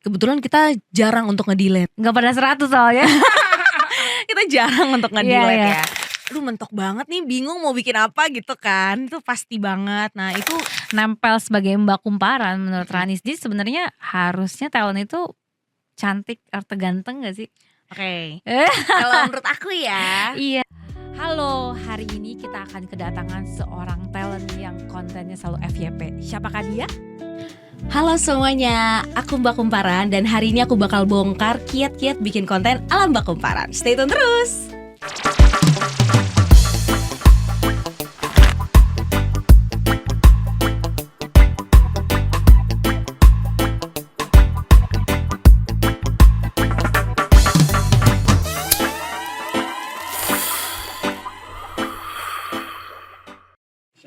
kebetulan kita jarang untuk nge-delete. Nggak pada 100 soalnya. Kita jarang untuk nge-delete Iya. ya. Aduh mentok banget nih, bingung mau bikin apa gitu kan. Itu pasti banget. Nah itu Nempel sebagai mbak kumparan menurut Mhm. Rani. Jadi sebenarnya harusnya talent itu cantik atau ganteng gak sih? oke. Kalau menurut aku ya. Iya. Halo, hari ini kita akan kedatangan seorang talent yang kontennya selalu FYP. Siapakah dia? Halo semuanya, aku Mbak Kumparan dan hari ini aku bakal bongkar kiat-kiat bikin konten ala Mbak Kumparan. Stay tune terus.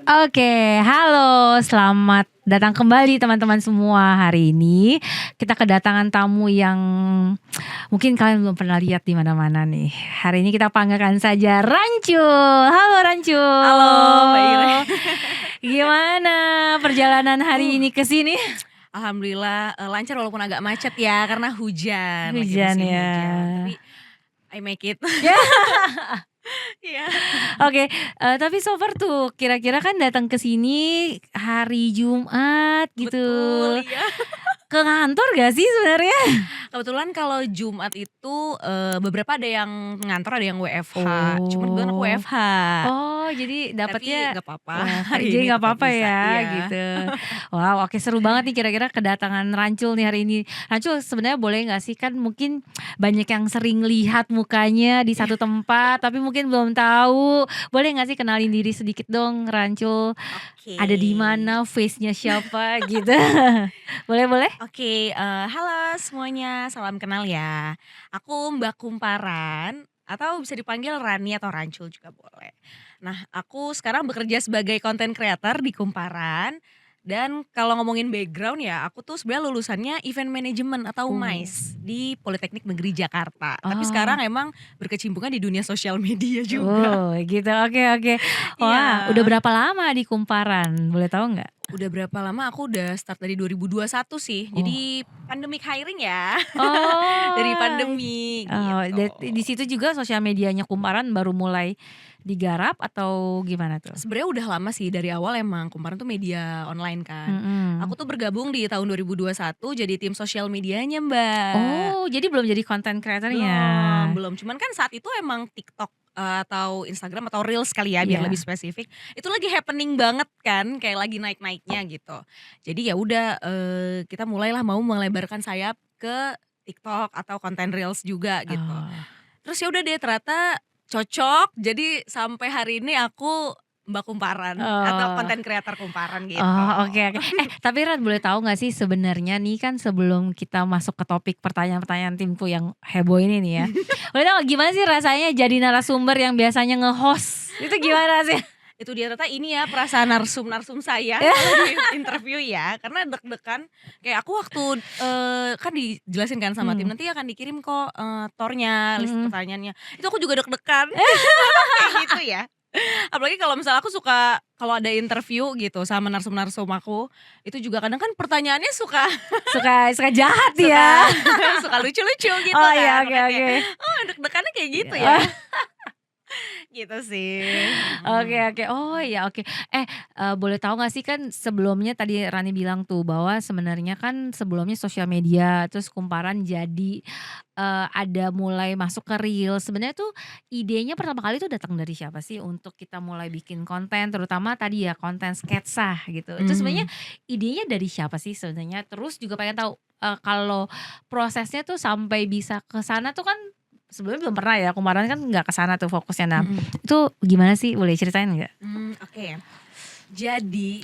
Oke, halo, selamat datang kembali teman-teman semua. Hari ini kita kedatangan tamu yang mungkin kalian belum pernah lihat di mana-mana nih. Hari ini kita panggilkan saja Rancul. Halo Rancul. Halo Mbak Ire. Gimana perjalanan hari ini ke sini? Alhamdulillah lancar walaupun agak macet ya karena hujan. Lagi Hujan musim ya. hujan. Tapi I make it. Iya. Oke, tapi so far tuh kira-kira kan datang ke sini hari Jumat gitu. Betul, iya. Ke kantor gak sih sebenarnya? Kebetulan kalau Jumat itu beberapa ada yang ngantor, ada yang WFH. Cuman kebetulan aku Oh. WFH. Oh, jadi Tapi dapatnya nggak apa-apa. WFH, Hari jadi ini nggak tetap apa-apa bisa, ya iya. gitu. Wow, oke, seru banget nih kira-kira kedatangan Rancul nih hari ini. Rancul sebenarnya boleh nggak sih, kan mungkin banyak yang sering lihat mukanya di satu tempat tapi mungkin belum tahu. Boleh nggak sih kenalin diri sedikit dong, Rancul? Oke. Ada di mana, face-nya siapa gitu. Boleh? Oke, halo semuanya, salam kenal ya. Aku Mbak Kumparan atau bisa dipanggil Rani atau Rancul juga boleh. Nah, aku sekarang bekerja sebagai content creator di Kumparan. Dan kalau ngomongin background ya, aku tuh sebenarnya lulusannya event management atau Oh. MICE di Politeknik Negeri Jakarta. Tapi Oh. sekarang emang berkecimpungan di dunia sosial media juga. Oh gitu, oke. Wah, Iya. udah berapa lama di Kumparan? Boleh tahu nggak? Udah berapa lama? Aku udah start dari 2021 sih. Oh. Jadi pandemic hiring ya. Oh. Dari pandemi Oh, gitu. di situ juga sosial medianya Kumparan baru mulai digarap atau gimana tuh? Sebenarnya udah lama sih, dari awal emang Kumparan tuh media online kan. Mm-mm. Aku tuh bergabung di tahun 2021 jadi tim sosial medianya, Mbak. Oh, jadi belum jadi content creator-nya. Belum. Cuman kan saat itu emang TikTok atau Instagram atau Reels kali ya biar Iya. lebih spesifik. Itu lagi happening banget kan, kayak lagi naik-naiknya gitu. Jadi ya udah kita mulailah mau melebarkan sayap ke TikTok atau konten Reels juga gitu. Oh. Terus ya udah deh ternyata cocok. Jadi sampai hari ini aku Mbak Kumparan atau konten creator Kumparan gitu. Oh, oke. Tapi Ran, boleh tahu nggak sih sebenarnya nih, kan sebelum kita masuk ke topik pertanyaan-pertanyaan timku yang heboh ini nih ya. Boleh tahu gimana sih rasanya jadi narasumber yang biasanya nge-host? Itu gimana sih? Itu dia ternyata ini ya perasaan narsum saya kalau di interview ya. Karena deg-degan. Kayak aku waktu kan dijelasin kan sama tim, nanti akan dikirim kok tornya, list pertanyaannya. Itu aku juga deg-degan. Kayak gitu ya. Apalagi kalau misalnya aku suka, kalau ada interview gitu sama narsum-narsum aku, itu juga kadang kan pertanyaannya suka Suka jahat ya. suka lucu-lucu gitu Oh kan. iya, Makanya oke. kayak, oh deg-degannya kayak gitu ya. Gitu sih. Oke. Oh ya, oke. Boleh tahu nggak sih, kan sebelumnya tadi Rani bilang tuh bahwa sebenarnya kan sebelumnya sosial media, terus Kumparan jadi ada mulai masuk ke Reel. Sebenarnya tuh idenya pertama kali tuh datang dari siapa sih untuk kita mulai bikin konten, terutama tadi ya konten sketsa gitu. Itu sebenarnya idenya dari siapa sih sebenarnya? Terus juga pengen tahu kalau prosesnya tuh sampai bisa ke sana tuh kan sebelumnya belum pernah ya, Kumparan kan nggak kesana tuh fokusnya. Nah, itu gimana sih, boleh ceritain nggak? Oke. Jadi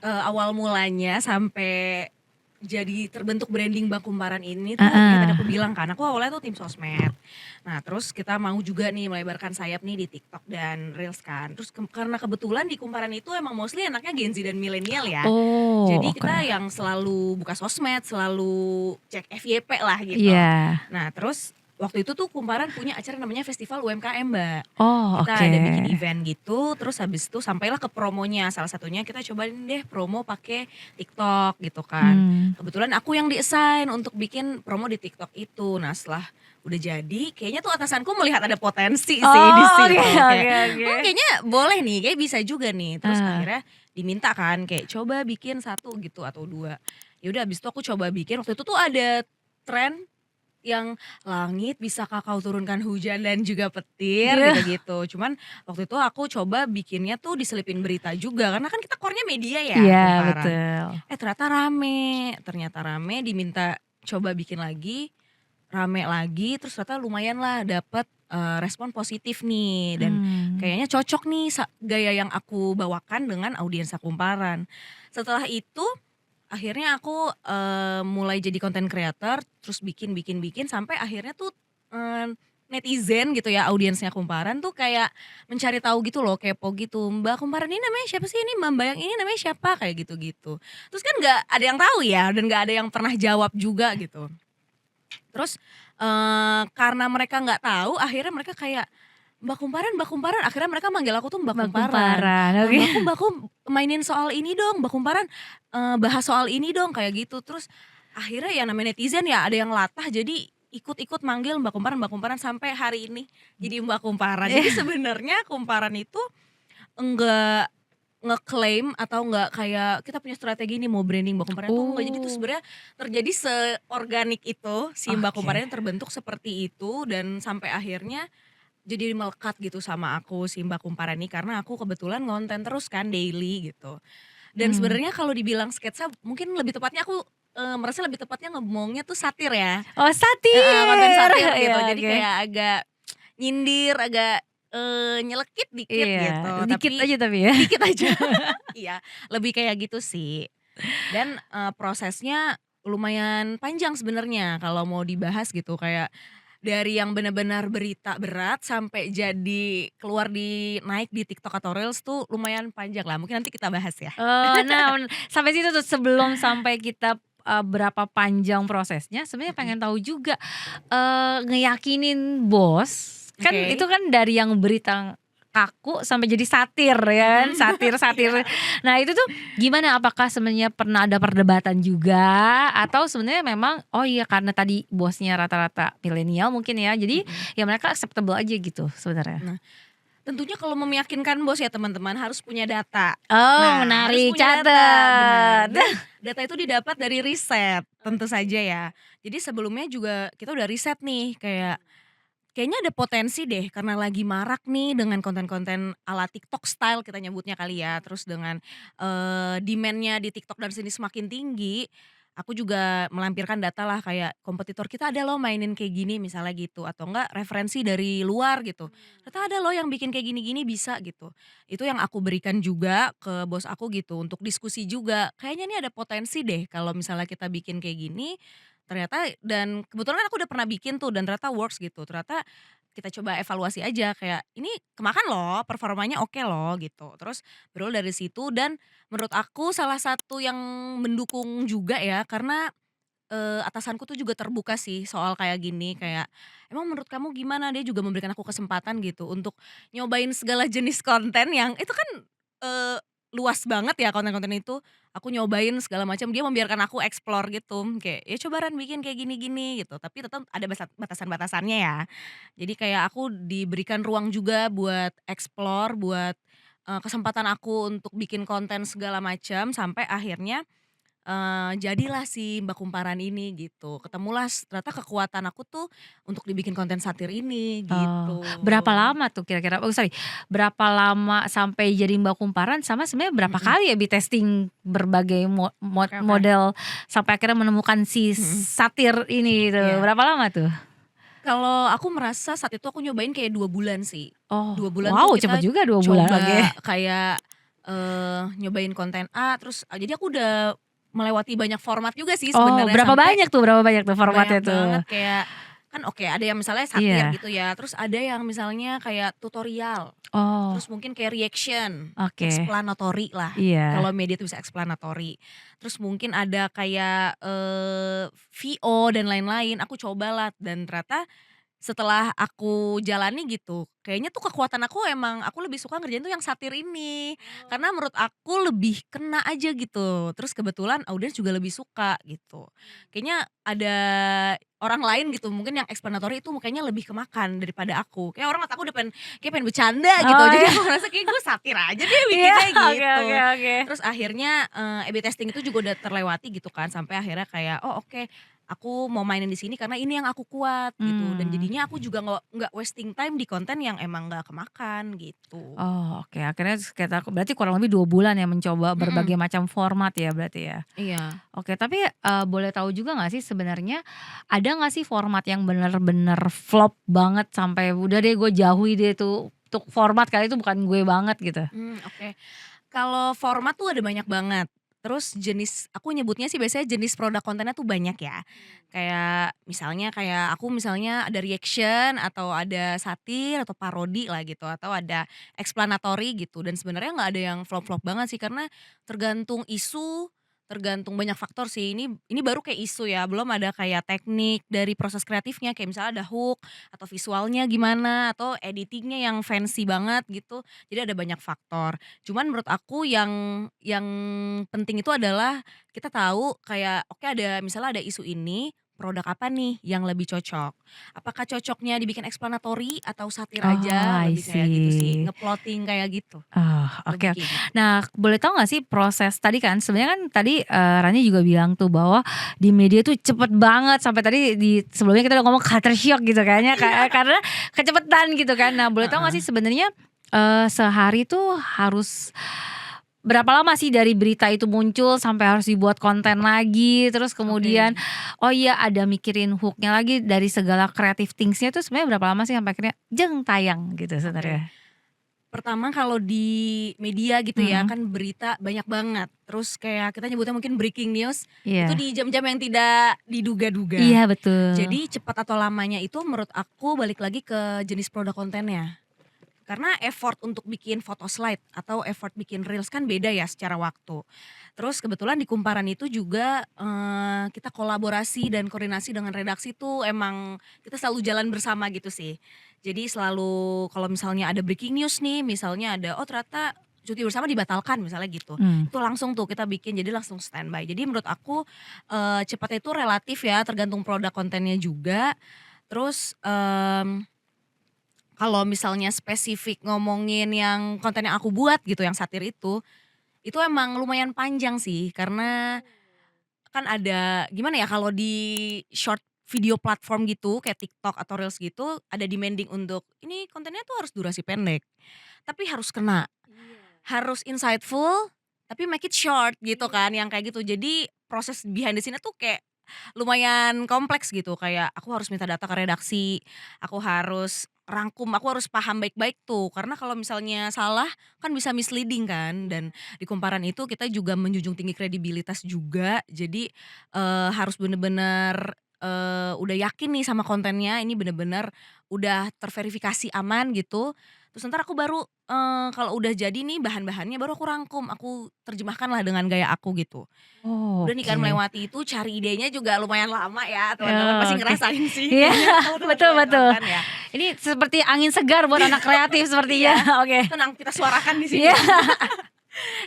awal mulanya sampai jadi terbentuk branding Mbak Kumparan ini tuh kayak tadi aku bilang kan, aku awalnya tuh tim sosmed. Nah terus kita mau juga nih melebarkan sayap nih di TikTok dan Reels kan. Terus karena kebetulan di Kumparan itu emang mostly anaknya Gen Z dan milenial ya. Oh, Jadi oke. kita yang selalu buka sosmed, selalu cek FYP lah gitu. Iya. Nah terus waktu itu tuh Kumparan punya acara namanya Festival UMKM, Mbak. Oh, Kita oke. ada bikin event gitu, terus habis itu sampailah ke promonya. Salah satunya kita cobain deh promo pakai TikTok gitu kan. Mmm. Kebetulan aku yang di-assign untuk bikin promo di TikTok itu. Nah, setelah udah jadi, kayaknya tuh atasanku melihat ada potensi sih di Oh, oke situ. Kayak, oke oke. kayaknya boleh nih, kayak bisa juga nih. Terus Heeh. akhirnya diminta kan kayak coba bikin satu gitu atau dua. Ya udah habis itu aku coba bikin. Waktu itu tuh ada tren yang langit bisa Kakak turunkan hujan dan juga petir Iya. gitu-gitu. Cuman waktu itu aku coba bikinnya tuh diselipin berita juga karena kan kita core-nya media ya, Iya, Kumparan. betul. Ternyata rame diminta coba bikin lagi, rame lagi terus ternyata lumayan lah dapet respon positif nih dan Mmm. kayaknya cocok nih gaya yang aku bawakan dengan audiens Kumparan. Setelah itu akhirnya aku, mulai jadi content creator, terus bikin sampai akhirnya tuh, netizen gitu ya, audiensnya Kumparan tuh kayak mencari tahu gitu loh, kepo gitu, "Mbak Kumparan ini namanya siapa sih? Ini Mbak yang ini namanya siapa?" Kayak gitu-gitu. Terus kan nggak ada yang tahu ya, dan nggak ada yang pernah jawab juga gitu. Terus, karena mereka nggak tahu, akhirnya mereka kayak, Mbak Kumparan," akhirnya mereka manggil aku tuh Mbak Mbak Kumparan. Kumparan, oke. Mbak Kum mainin soal ini dong, Mbak Kumparan, bahas soal ini dong," kayak gitu. Terus akhirnya ya namanya netizen ya ada yang latah jadi ikut-ikut manggil Mbak Kumparan sampai hari ini jadi Mbak Kumparan. Jadi Iya. sebenarnya Kumparan itu enggak ngeklaim atau enggak kayak kita punya strategi nih mau branding Mbak Kumparan tuh enggak. Jadi itu Oh, sebenarnya terjadi seorganik itu si Mbak oke. Kumparan terbentuk seperti itu dan sampai akhirnya jadi melekat gitu sama aku si Mbak Kumparan ini karena aku kebetulan ngonten terus kan daily gitu. Dan Mmm. sebenarnya kalau dibilang sketsa mungkin lebih tepatnya aku, merasa lebih tepatnya ngomongnya tuh satir ya. Oh, Heeh, konten satir. satir gitu. Iya, Jadi oke. kayak agak nyindir, agak, nyelekit dikit Iya, gitu, dikit tapi aja tapi ya? dikit aja. Iya, lebih kayak gitu sih. Dan, prosesnya lumayan panjang sebenarnya kalau mau dibahas gitu, kayak dari yang benar-benar berita berat sampai jadi keluar naik di TikTok atau Reels tuh lumayan panjang lah, mungkin nanti kita bahas ya. Nah, sampai situ tuh sebelum sampai kita, berapa panjang prosesnya, sebenarnya Mhm, pengen tahu juga, ngeyakinin bos, kan itu oke. kan dari yang berita kaku sampai jadi satir ya kan, Mhm, satir-satir. iya. Nah itu tuh gimana? Apakah sebenarnya pernah ada perdebatan juga? Atau sebenarnya memang, oh iya karena tadi bosnya rata-rata milenial mungkin ya, jadi Mhm. ya mereka acceptable aja gitu sebenarnya? Nah, tentunya kalau meyakinkan bos ya teman-teman harus punya data. Oh Nah, harus menarik, punya data, benar. catat. Dan data itu didapat dari riset, tentu saja ya. Jadi sebelumnya juga kita udah riset nih, kayak kayaknya ada potensi deh karena lagi marak nih dengan konten-konten ala TikTok style kita nyebutnya kali ya, terus dengan, demand-nya di TikTok dan sini semakin tinggi, aku juga melampirkan data lah kayak kompetitor kita ada loh mainin kayak gini misalnya gitu, atau enggak referensi dari luar gitu, ternyata ada loh yang bikin kayak gini-gini bisa gitu. Itu yang aku berikan juga ke bos aku gitu untuk diskusi juga, kayaknya nih ada potensi deh kalau misalnya kita bikin kayak gini, ternyata dan kebetulan kan aku udah pernah bikin tuh dan ternyata works gitu, ternyata kita coba evaluasi aja kayak, "Ini kemakan loh, performanya oke loh," gitu. Terus berawal dari situ dan menurut aku salah satu yang mendukung juga ya karena, atasanku tuh juga terbuka sih soal kayak gini, kayak, "Emang menurut kamu gimana?" Dia juga memberikan aku kesempatan gitu untuk nyobain segala jenis konten yang itu kan, eee, luas banget ya konten-konten itu. Aku nyobain segala macam, dia membiarkan aku explore gitu, kayak, "Ya coba Ran bikin kayak gini-gini," gitu. Tapi tetap ada batasan-batasannya ya. Jadi kayak aku diberikan ruang juga buat explore, buat, kesempatan aku untuk bikin konten segala macam, sampai akhirnya jadilah si Mbak Kumparan ini gitu, ketemulah ternyata kekuatan aku tuh untuk dibikin konten satir ini Oh, gitu. berapa lama tuh kira-kira? Oh sorry, berapa lama sampai jadi Mbak Kumparan sama sebenarnya berapa Mhm, kali ya testing berbagai oke oke, model sampai akhirnya menemukan si mhm, satir ini gitu, iya. berapa lama tuh? Kalau aku merasa saat itu aku nyobain kayak 2 bulan sih. Oh, 2 bulan tuh wow cepet kita juga 2 bulan, oke. coba kayak, nyobain konten A terus jadi aku udah melewati banyak format juga sih Oh, sebenarnya sampai berapa banyak tuh banyak formatnya tuh? banget kayak kan oke ada yang misalnya satir Iya. gitu ya, terus ada yang misalnya kayak tutorial, Oh, terus mungkin kayak reaction, oke. explanatory lah, Iya. kalau media itu bisa explanatory. Terus mungkin ada kayak, VO dan lain-lain, aku cobalah dan ternyata setelah aku jalani gitu, kayaknya tuh kekuatan aku emang aku lebih suka ngerjain tuh yang satir ini. Karena menurut aku lebih kena aja gitu. Terus kebetulan audiens juga lebih suka gitu. Kayaknya ada orang lain gitu mungkin yang explanatory itu kayaknya lebih kemakan daripada aku. Kayak orang aku udah kayak pengen bercanda gitu. Oh Jadi ya. aku ngerasa kayak gue satir aja deh Iya, bikinnya oke gitu. oke oke. Terus akhirnya A/B testing itu juga udah terlewati gitu kan sampai akhirnya kayak, "Oh oke, aku mau mainin di sini karena ini yang aku kuat," gitu. Dan Mmm. jadinya aku juga nggak wasting time di konten yang emang nggak kemakan gitu. Oh oke, akhirnya sekitar berarti kurang lebih 2 bulan ya mencoba Mhm, berbagai macam format ya berarti ya? iya. Oke, tapi, boleh tahu juga nggak sih sebenarnya ada nggak sih format yang bener-bener flop banget sampai udah deh gue jauhi deh tuh format kali itu bukan gue banget gitu? Oke. Kalau format tuh ada banyak banget. Terus jenis aku nyebutnya sih biasanya jenis produk kontennya tuh banyak ya. Kayak misalnya ada reaction atau ada satir atau parodi lah gitu atau ada explanatory gitu dan sebenarnya nggak ada yang flop-flop banget sih karena tergantung isu, tergantung banyak faktor sih. Ini baru kayak isu ya, belum ada kayak teknik dari proses kreatifnya kayak misalnya ada hook atau visualnya gimana atau editingnya yang fancy banget gitu. Jadi ada banyak faktor. Cuman menurut aku yang penting itu adalah kita tahu kayak oke misalnya ada isu ini, produk apa nih yang lebih cocok. Apakah cocoknya dibikin explanatory atau satir Oh, aja, I lebih kayak gitu sih, see. nge-plotting kayak gitu, Oh, oke lebih oke. kayak gitu. Nah, boleh tahu nggak sih proses tadi kan sebenarnya kan tadi, Rani juga bilang tuh bahwa di media tuh cepet banget sampai tadi di sebelumnya kita udah ngomong culture shock gitu kayaknya karena kecepatan gitu kan. Nah, boleh tahu nggak Heeh, sih sebenarnya, sehari tuh harus berapa lama sih dari berita itu muncul sampai harus dibuat konten lagi, terus kemudian, oke. oh iya ada mikirin hook-nya lagi dari segala creative things-nya tuh sebenarnya berapa lama sih sampai akhirnya jeng tayang gitu Oke. sebenarnya? Pertama kalau di media gitu ya, Mhm, kan berita banyak banget, terus kayak kita nyebutnya mungkin breaking news, itu iya. di jam-jam yang tidak diduga-duga. Iya betul. Jadi cepat atau lamanya itu menurut aku balik lagi ke jenis produk kontennya. Karena effort untuk bikin foto slide atau effort bikin reels kan beda ya secara waktu. Terus kebetulan di Kumparan itu juga, kita kolaborasi dan koordinasi dengan redaksi tuh emang kita selalu jalan bersama gitu sih. Jadi selalu kalau misalnya ada breaking news nih, misalnya ada, oh ternyata cuti bersama dibatalkan misalnya gitu. Mmm, Itu langsung tuh kita bikin, jadi langsung standby. Jadi menurut aku, cepatnya itu relatif ya tergantung produk kontennya juga. Terus, kalau misalnya spesifik ngomongin yang konten yang aku buat gitu, yang satir itu emang lumayan panjang sih karena kan ada gimana ya kalau di short video platform gitu kayak TikTok atau Reels gitu ada demanding untuk ini kontennya tuh harus durasi pendek, tapi harus kena, harus insightful, tapi make it short gitu kan yang kayak gitu. Jadi proses behind the scene tuh kayak lumayan kompleks gitu kayak aku harus minta data ke redaksi, aku harus rangkum, aku harus paham baik-baik tuh karena kalau misalnya salah kan bisa misleading kan dan di Kumparan itu kita juga menjunjung tinggi kredibilitas juga jadi, harus bener-bener, udah yakin nih sama kontennya ini bener-bener udah terverifikasi aman gitu, terus entar aku baru, kalau udah jadi nih bahan-bahannya baru aku rangkum, aku terjemahkanlah dengan gaya aku gitu. oh Udah nih kan oke. melewati itu cari idenya juga lumayan lama ya, teman-teman pasti Oh, oke. ngerasain sih Iya, kayaknya kalau betul teman-teman betul. konten ya. Ini seperti angin segar buat anak kreatif sepertinya, Iya, oke. tenang kita suarakan di sini Iya. ya.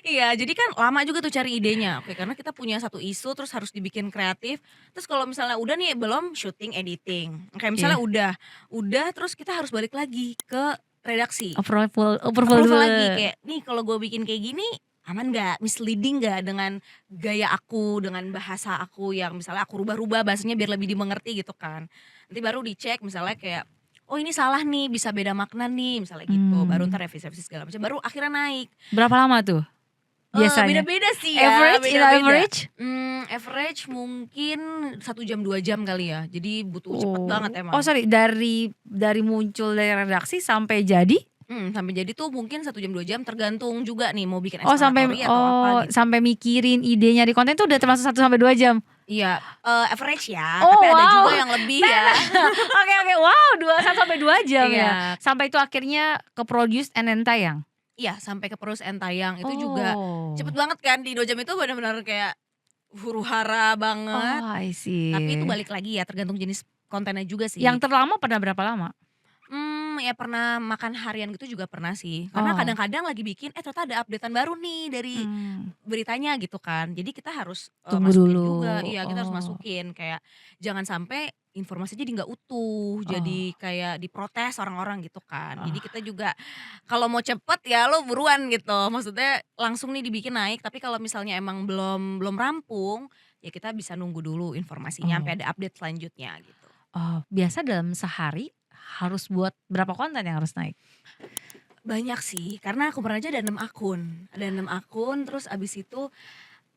Iya, jadi kan lama juga tuh cari idenya. Oke, karena kita punya satu isu terus harus dibikin kreatif. Terus kalau misalnya udah nih belum syuting, editing. Kayak misalnya Iya, udah terus kita harus balik lagi ke redaksi. approval approval Approval lagi dulu. kayak, "Nih kalau gue bikin kayak gini aman nggak? Misleading nggak dengan gaya aku, dengan bahasa aku yang misalnya aku rubah-rubah bahasanya biar lebih dimengerti," gitu kan. Nanti baru dicek misalnya kayak, "Oh ini salah nih, bisa beda makna nih," misalnya gitu. Baru Mmm, entar revisi-revisi segala macam, baru akhirnya naik. berapa lama tuh biasanya? Beda-beda sih ya, Average, in beda-beda. average? Average mungkin 1 jam, 2 jam kali ya. Jadi butuh cepet banget Oh emang. sorry dari muncul dari redaksi sampai jadi? Sampai jadi tuh mungkin 1 jam, 2 jam tergantung juga nih mau bikin Sampai explanatory atau apa gitu. sampai mikirin ide nyari konten tuh udah termasuk 1 sampai 2 jam? Iya, average ya, Oh tapi ada wow. juga yang lebih ya. Oke oke, wow 1 sampai 2 jam ya? Iya Sampai itu akhirnya ke-produce and then tayang? iya sampai ke Perus and tayang itu juga cepet Oh. banget kan di 2 jam itu bener-bener kayak huru-hara banget, Oh, I tapi itu see. balik lagi ya tergantung jenis kontennya juga Yang sih. terlama pernah berapa lama? Ya pernah makan harian gitu juga pernah sih, karena Oh, kadang-kadang lagi bikin, ternyata ada update-an baru nih dari mmm, beritanya gitu kan. Jadi kita harus, tunggu masukin dulu. juga, iya kita harus Oh, masukin kayak jangan sampai informasi jadi nggak utuh, jadi oh, kayak diprotes orang-orang gitu kan. Jadi oh, kita juga kalau mau cepet ya lo buruan gitu, maksudnya langsung nih dibikin naik, tapi kalau misalnya emang belum belum rampung, ya kita bisa nunggu dulu informasinya oh, sampai ada update selanjutnya gitu. oh. Biasa dalam sehari harus buat berapa konten yang harus naik? Banyak sih, karena aku pernah aja ada 6 akun, terus abis itu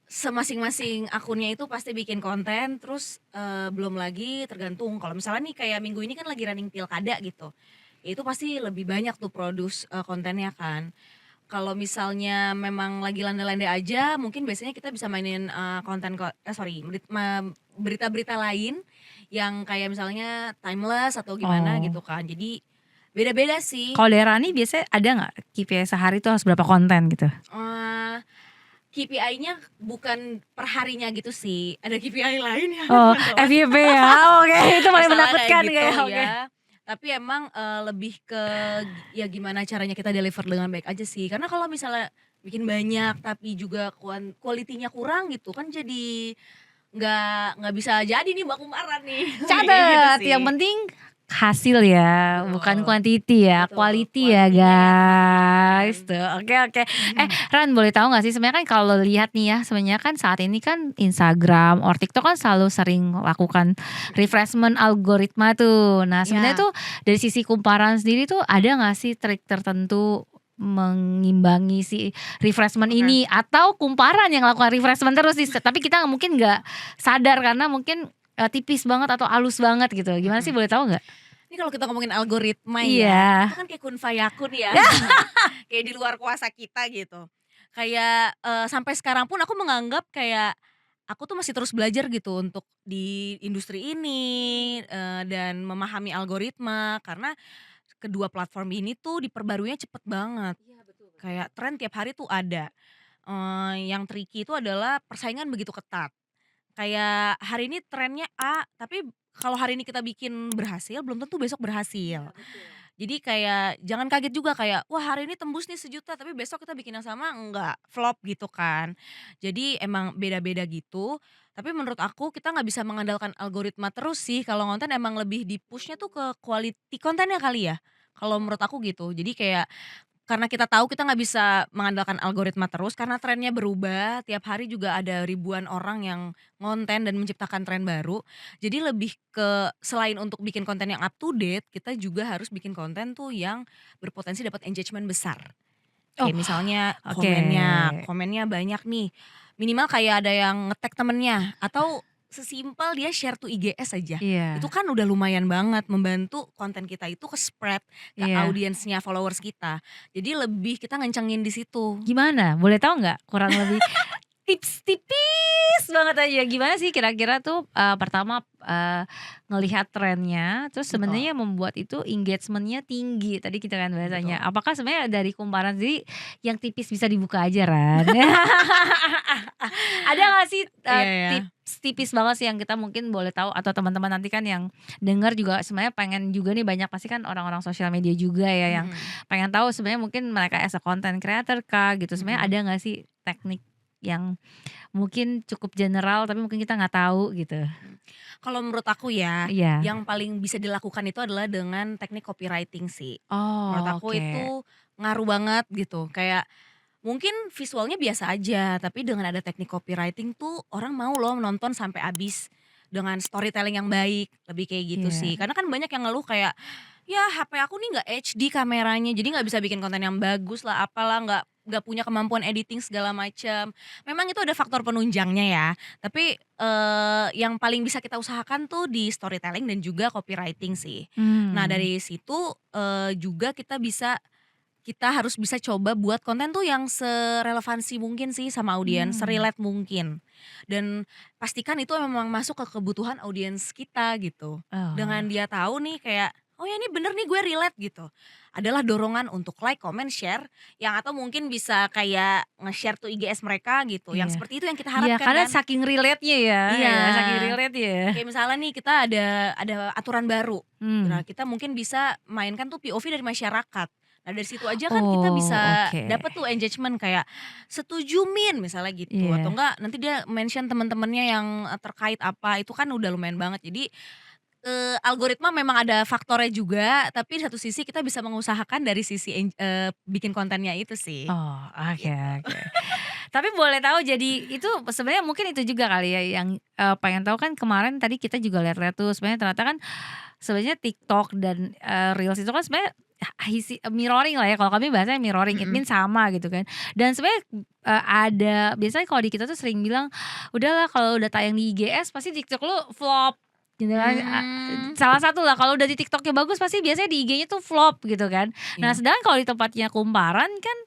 semasing-masing akunnya itu pasti bikin konten, terus, belum lagi tergantung kalau misalnya nih kayak minggu ini kan lagi running pilkada gitu, ya itu pasti lebih banyak tuh kontennya kan. Kalau misalnya memang lagi landai-landai aja, mungkin biasanya kita bisa mainin, sorry, berita-berita lain yang kayak misalnya timeless atau gimana Oh, gitu kan. Jadi beda-beda sih. kalau dari Rani biasanya ada nggak KPI sehari tuh harus berapa konten gitu? Eee, KPI-nya bukan per harinya gitu sih, ada KPI lain yang Oh, teman-teman FYP ya? Oke, itu paling masalah kayak menakutkan gitu kayak oke. ya. Tapi emang, lebih ke ya gimana caranya kita deliver dengan baik aja sih. Karena kalau misalnya bikin banyak tapi juga quality-nya kurang gitu kan jadi nggak bisa jadi nih Mbak Kumparan nih, kayak gitu Catet, sih. yang penting hasil ya, bukan Betul, quantity ya, betul, quality ya quality-nya ya teman-teman. guys, tuh, oke oke. Ran boleh tahu nggak sih sebenarnya kan kalau lihat nih ya, sebenarnya kan saat ini kan Instagram or TikTok kan selalu sering lakukan refreshment algoritma tuh. Nah sebenarnya Iya, tuh dari sisi kumparan sendiri tuh ada nggak sih trik tertentu mengimbangi si refreshment oke. ini atau kumparan yang lakukan refreshment terus sih, tapi kita mungkin nggak sadar karena mungkin tipis banget atau halus banget gitu, gimana sih Mhm. boleh tahu nggak? Ini kalau kita ngomongin algoritma ya, Iya. itu kan kayak kun fayakun ya, kayak di luar kuasa kita gitu. Kayak, sampai sekarang pun aku menganggap kayak, aku tuh masih terus belajar gitu untuk di industri ini, dan memahami algoritma karena kedua platform ini tuh diperbaruinya cepet banget. Iya betul betul. Kayak tren tiap hari tuh ada, yang tricky itu adalah persaingan begitu ketat. Kayak hari ini trennya A, tapi kalau hari ini kita bikin berhasil, belum tentu besok Iya berhasil. betul. Jadi kayak jangan kaget juga kayak, wah hari ini tembus nih 1.000.000 tapi besok kita bikin yang sama enggak, flop gitu kan. Jadi emang beda-beda gitu, tapi menurut aku kita nggak bisa mengandalkan algoritma terus sih, kalau konten emang lebih di-push-nya tuh ke quality kontennya kali ya, kalau menurut aku gitu. Jadi kayak karena kita tahu kita nggak bisa mengandalkan algoritma terus karena trennya berubah, tiap hari juga ada ribuan orang yang ngonten dan menciptakan tren baru. Jadi lebih ke selain untuk bikin konten yang up to date, kita juga harus bikin konten tuh yang berpotensi dapat engagement besar. Oh, Kayak misalnya oke. komennya banyak nih, minimal kayak ada yang nge-tag temennya atau sesimpel dia share tuh IGS aja. Itu Iya kan udah lumayan banget membantu konten kita itu ke-spread ke iya. audiensnya, followers kita. Jadi lebih kita ngencengin di situ. Gimana? Boleh tahu nggak kurang lebih tips tipis banget aja gimana sih kira-kira tuh, pertama, ngelihat trennya terus Betul. sebenarnya membuat itu engagement-nya tinggi tadi kita kan bahasanya. Betul. Apakah sebenarnya dari kumparan sendiri yang tipis bisa dibuka aja Ran? Ada nggak sih, Iya ya. tips tipis banget sih yang kita mungkin boleh tahu atau teman-teman nanti kan yang dengar juga sebenarnya pengen juga nih banyak pasti kan orang-orang sosial media juga ya yang Mhm. pengen tahu sebenarnya mungkin mereka as a content creator kah gitu, sebenarnya Mhm. ada nggak sih teknik yang mungkin cukup general tapi mungkin kita nggak tahu gitu? Mhm. Kalau menurut aku ya, Iya. yang paling bisa dilakukan itu adalah dengan teknik copywriting sih. Menurut Oh, aku oke. itu ngaruh banget gitu, kayak mungkin visualnya biasa aja, tapi dengan ada teknik copywriting tuh orang mau loh nonton sampai habis, dengan storytelling yang baik, lebih kayak gitu Iya. sih. Karena kan banyak yang ngeluh kayak, "Ya HP aku nih nggak HD kameranya, jadi nggak bisa bikin konten yang bagus lah, apalah, nggak punya kemampuan editing segala macam." Memang itu ada faktor penunjangnya ya, tapi, yang paling bisa kita usahakan tuh di storytelling dan juga copywriting sih. Nah Mmm. dari situ, juga kita harus bisa coba buat konten tuh yang serelevansi mungkin sih sama audiens, Mmm. se-relate mungkin. Dan pastikan itu memang masuk ke kebutuhan audiens kita gitu. Oh. Dengan dia tahu nih kayak, oh ya ini bener nih gue relate gitu. Adalah dorongan untuk like, comment, share, yang atau mungkin bisa kayak nge-share tuh IGS mereka gitu, yang Iya. seperti itu yang kita Iya, harapkan karena kan. saking relate-nya Iya, ya, saking relate ya. kayak misalnya nih kita ada aturan baru, nah Mmm. kita mungkin bisa mainkan tuh POV dari masyarakat. Nah dari situ aja kan kita Oh, bisa oke. dapet tuh engagement kayak, "Setuju Min," misalnya gitu, atau Iya. enggak nanti dia mention temen-temennya yang, terkait apa, itu kan udah lumayan banget. Jadi, algoritma memang ada faktornya juga, tapi di satu sisi kita bisa mengusahakan dari sisi bikin kontennya itu sih, Oh, oke gitu. oke. Tapi boleh tahu jadi itu sebenarnya mungkin itu juga kali ya yang, pengen tahu kan kemarin tadi kita juga lihat-lihat tuh sebenarnya ternyata kan sebenarnya TikTok dan, Reels itu kan sebenarnya isi mirroring lah ya kalau kami bahasanya mirroring, it Mhm. means sama gitu kan. Dan sebenarnya, ada biasanya kalau di kita tuh sering bilang, "Udahlah kalau udah tayang di IGS pasti TikTok lu flop," gitu kan, Mmm, salah satu lah kalau udah di TikTok-nya bagus pasti biasanya di IG-nya tuh flop gitu kan. Nah iya, sedangkan kalau di tempatnya Kumparan kan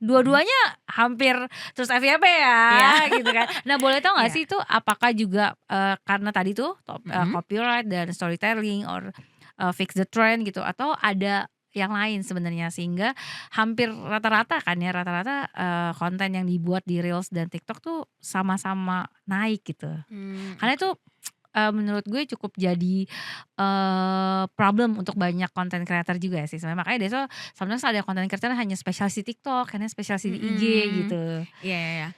mhm, dua-duanya hampir terus FYP iya, ya gitu kan. Nah boleh tahu nggak iya, sih itu apakah juga, karena tadi tuh mhm. copyright dan storytelling or, fix the trend gitu atau ada yang lain sebenarnya sehingga hampir rata-rata kan ya, rata-rata, konten yang dibuat di Reels dan TikTok tuh sama-sama naik gitu. Karena Oke. itu, menurut gue cukup jadi, problem untuk banyak konten creator juga sih sebenarnya. Makanya biasa sometimes ada konten creator hanya spesialis di TikTok, hanya spesialis di IG Mhm, gitu. iya iya iya.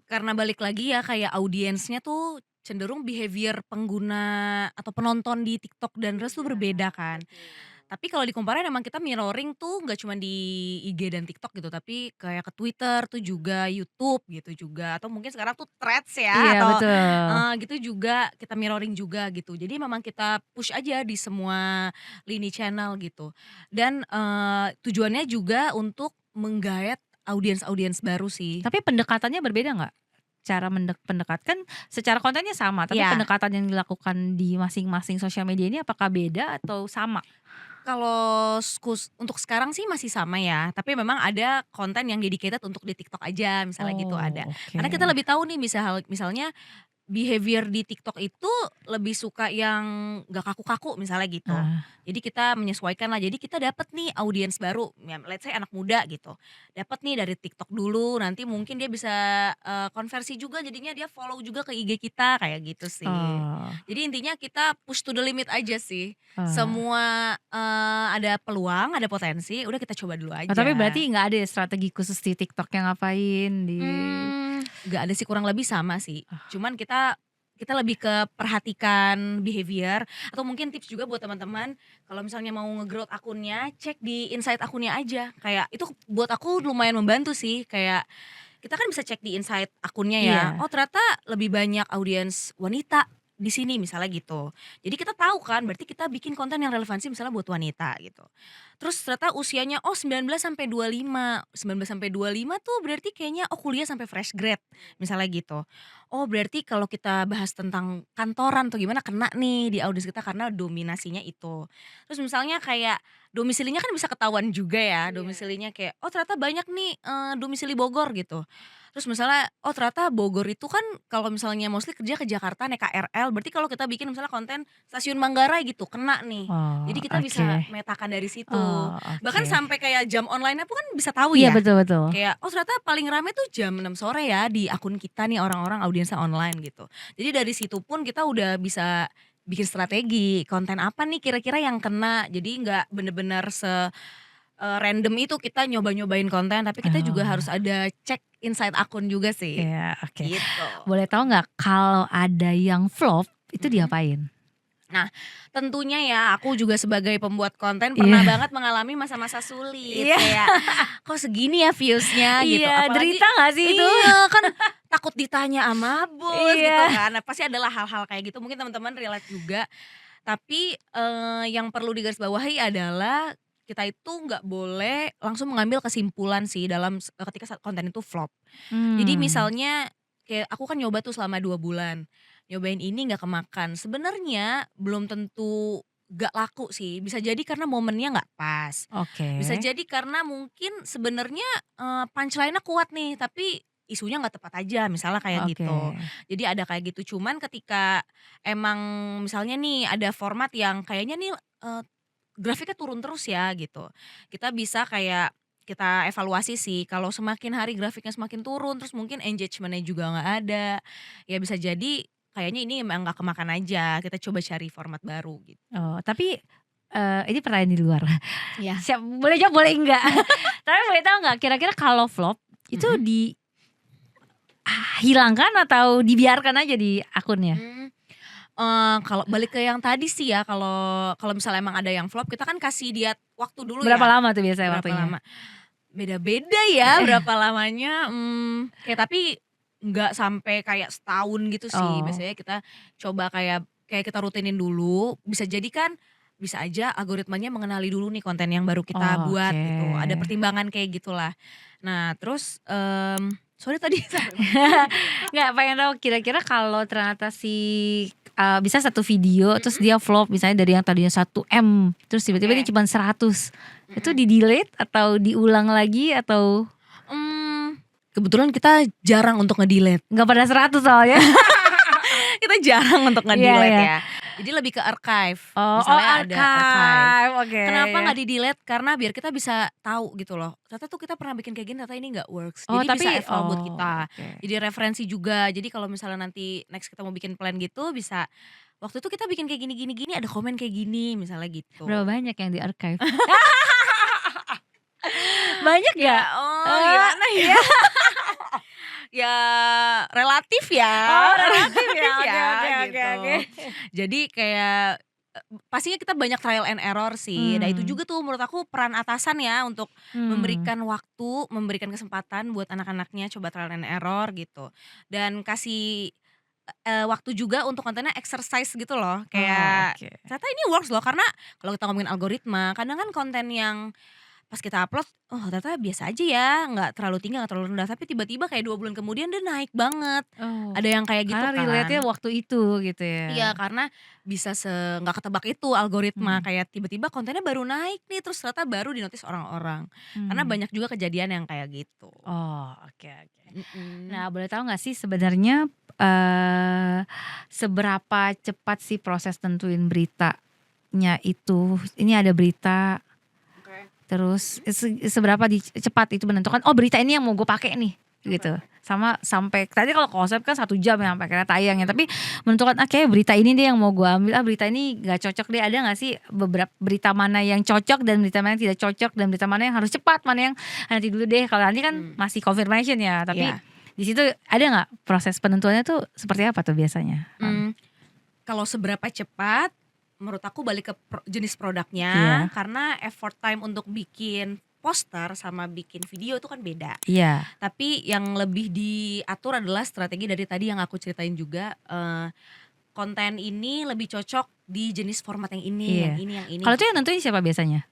Karena balik lagi ya kayak audiensnya tuh cenderung behavior pengguna atau penonton di TikTok dan Reels tuh berbeda kan. Tapi kalau di Kumparan emang kita mirroring tuh nggak cuma di IG dan TikTok gitu, tapi kayak ke Twitter tuh juga, YouTube gitu juga, atau mungkin sekarang tuh Threads ya Iya atau, betul. gitu juga kita mirroring juga gitu. Jadi memang kita push aja di semua lini channel gitu. Dan, tujuannya juga untuk menggayat audiens-audiens baru sih. Tapi pendekatannya berbeda nggak? Cara pendekat kan secara kontennya sama, tapi Iya. pendekatan yang dilakukan di masing-masing sosial media ini apakah beda atau sama? Kalau untuk sekarang sih masih sama ya, tapi memang ada konten yang dedicated untuk di TikTok aja, misalnya gitu ada. Oh, Karena kita oke. lebih tahu nih misalnya behavior di TikTok itu lebih suka yang gak kaku-kaku misalnya gitu. Nah, Jadi kita menyesuaikan lah, jadi kita dapat nih audiens baru, ya let's say anak muda gitu. Dapat nih dari TikTok dulu, nanti mungkin dia bisa, konversi juga jadinya dia follow juga ke IG kita, kayak gitu sih. oh, Jadi intinya kita push to the limit aja sih. oh. Semua, ada peluang, ada potensi, udah kita coba dulu Oh, tapi aja. berarti nggak ada ya strategi khusus di TikTok-nya ngapain di Nggak ada sih, kurang lebih sama sih. Cuman kita lebih ke perhatikan behavior atau mungkin tips juga buat teman-teman, kalau misalnya mau nge-growth akunnya, cek di insight akunnya aja. Kayak itu buat aku lumayan membantu sih, kayak kita kan bisa cek di insight akunnya ya, iya. oh ternyata lebih banyak audiens wanita di sini misalnya gitu. Jadi kita tahu kan berarti kita bikin konten yang relevansi misalnya buat wanita gitu. Terus ternyata usianya oh 19 sampai 25, 19 sampai 25 tuh berarti kayaknya oh kuliah sampai fresh grade misalnya gitu. Oh berarti kalau kita bahas tentang kantoran tuh gimana kena nih di audiens kita karena dominasinya itu. Terus misalnya kayak domisilinya kan bisa ketahuan juga ya, domisilinya kayak oh ternyata banyak nih, domisili Bogor gitu. Terus misalnya, oh ternyata Bogor itu kan kalau misalnya mostly kerja ke Jakarta naik KRL, berarti kalau kita bikin misalnya konten stasiun Manggarai gitu, kena nih. Oh, Jadi kita oke. bisa metakan dari situ. Oh, Bahkan oke. sampai kayak jam online-nya pun kan bisa tahu Iya ya. betul betul. Kayak, oh ternyata paling rame tuh jam 6 sore ya di akun kita nih orang-orang audiensnya online gitu. Jadi dari situ pun kita udah bisa bikin strategi, konten apa nih kira-kira yang kena. Jadi nggak bener-bener random itu kita nyoba-nyobain konten, tapi kita juga harus Oh, ada cek insight akun juga sih, iya, oke. gitu. Boleh tahu nggak kalau ada yang flop itu Mhm. diapain? Nah, tentunya ya aku juga sebagai pembuat konten pernah Iya. banget mengalami masa-masa sulit, Iya. kayak, "Kok segini ya views-nya?" gitu, Iya, apalagi derita nggak sih itu? iya, kan takut ditanya sama bos gitu Iya. kan. Nah, pasti adalah hal-hal kayak gitu, mungkin teman-teman relate juga. Tapi, yang perlu digarisbawahi adalah kita itu nggak boleh langsung mengambil kesimpulan sih dalam ketika konten itu flop. Jadi Mmm, misalnya kayak aku kan nyoba tuh selama 2 bulan, nyobain ini nggak kemakan. Sebenarnya belum tentu nggak laku sih, bisa jadi karena momennya nggak pas. oke Bisa jadi karena mungkin sebenarnya, punchline-nya kuat nih, tapi isunya nggak tepat aja, misalnya kayak oke. gitu. Jadi ada kayak gitu, cuman ketika emang misalnya nih ada format yang kayaknya nih, grafiknya turun terus ya gitu. Kita bisa kayak kita evaluasi sih kalau semakin hari grafiknya semakin turun terus mungkin engagement-nya juga nggak ada, ya bisa jadi kayaknya ini emang nggak kemakan aja, kita coba cari format baru gitu. Oh, tapi, ini pertanyaan di luar. Iya. Boleh jawab boleh enggak. Tapi boleh tahu nggak kira-kira kalau flop itu Mhm. hilangkan atau dibiarkan aja di akunnya? Kalau balik ke yang tadi sih ya, kalau kalau misalnya emang ada yang flop kita kan kasih dia waktu dulu Berapa ya, lama tuh biasanya berapa waktunya? lama. Beda-beda ya berapa lamanya, ya tapi nggak sampai kayak setahun gitu sih. Oh. Biasanya kita coba kayak kayak kita rutinin dulu, bisa jadi kan bisa aja algoritmanya mengenali dulu nih konten yang baru kita buat Oke. gitu, ada pertimbangan kayak gitulah. Nah terus, sorry tadi sampai mana? Nggak, pengen tahu kira-kira kalau ternyata bisa satu video terus dia flop misalnya dari yang tadinya 1 M terus tiba-tiba Oke. dia cuma 100, itu Mhm. di-delete atau diulang lagi atau Kebetulan kita jarang untuk nge-delete. nggak pada 100 soalnya? Kita jarang untuk Iya, nge-delete iya. ya. Jadi lebih ke archive, Oh, misalnya ada archive. archive, oke. Kenapa Ya. nggak di-delete? Karena biar kita bisa tahu gitu loh, ternyata tuh kita pernah bikin kayak gini ternyata ini nggak works. Oh, Jadi bisa tapi eval buat kita. oke. Jadi referensi juga, jadi kalau misalnya nanti next kita mau bikin plan gitu bisa, waktu itu kita bikin kayak gini, ada komen kayak gini, misalnya gitu. Berapa banyak yang di-archive? Banyak Ya, nggak? gimana ya? Ya relatif ya. Oh, relatif ya. Oke, Ya, oke, oke, gitu. oke. Jadi kayak, pastinya kita banyak trial and error sih. Nah itu juga tuh menurut aku peran atasan ya untuk memberikan waktu, memberikan kesempatan buat anak-anaknya coba trial and error gitu. Dan kasih, waktu juga untuk kontennya exercise gitu loh. Oh, Kayak oke. ternyata ini works loh karena kalau kita ngomongin algoritma, kadang kan konten yang pas kita upload, oh ternyata biasa aja ya, nggak terlalu tinggi, nggak terlalu rendah, tapi tiba-tiba kayak 2 bulan kemudian dia naik banget. Oh, Ada yang kayak gitu karena relate-nya kan. waktu itu gitu Iya, ya? karena bisa nggak ketebak itu algoritma, Mhm. kayak tiba-tiba kontennya baru naik nih, terus ternyata baru di-notice orang-orang. Karena Mmm. banyak juga kejadian yang kayak gitu. Oh, oke, oke. Mhm. Nah, boleh tahu nggak sih sebenarnya, eee, seberapa cepat sih proses tentuin beritanya itu, ini ada berita, Oke. terus seberapa cepat itu menentukan, "Oh, berita ini yang mau gue pakai nih," gitu. Oke. Sama sampai tadi kalau konsep kan 1 jam ya sampai akhirnya tayangnya, tapi menentukan, "Ah, kayaknya berita ini deh yang mau gue ambil, ah berita ini nggak cocok deh." Ada nggak sih beberapa berita mana yang cocok dan berita mana yang tidak cocok dan berita mana yang harus cepat, mana yang nanti dulu deh, kalau nanti kan masih confirmation ya, tapi Iya. di situ ada nggak proses penentuannya tuh seperti apa tuh biasanya? Kalau seberapa cepat, menurut aku balik ke jenis produknya, Iya. karena effort time untuk bikin poster sama bikin video itu kan beda. Iya. Tapi yang lebih diatur adalah strategi dari tadi yang aku ceritain juga, konten ini lebih cocok di jenis format yang ini, Iya. yang ini. Kalau itu yang nentuin siapa biasanya?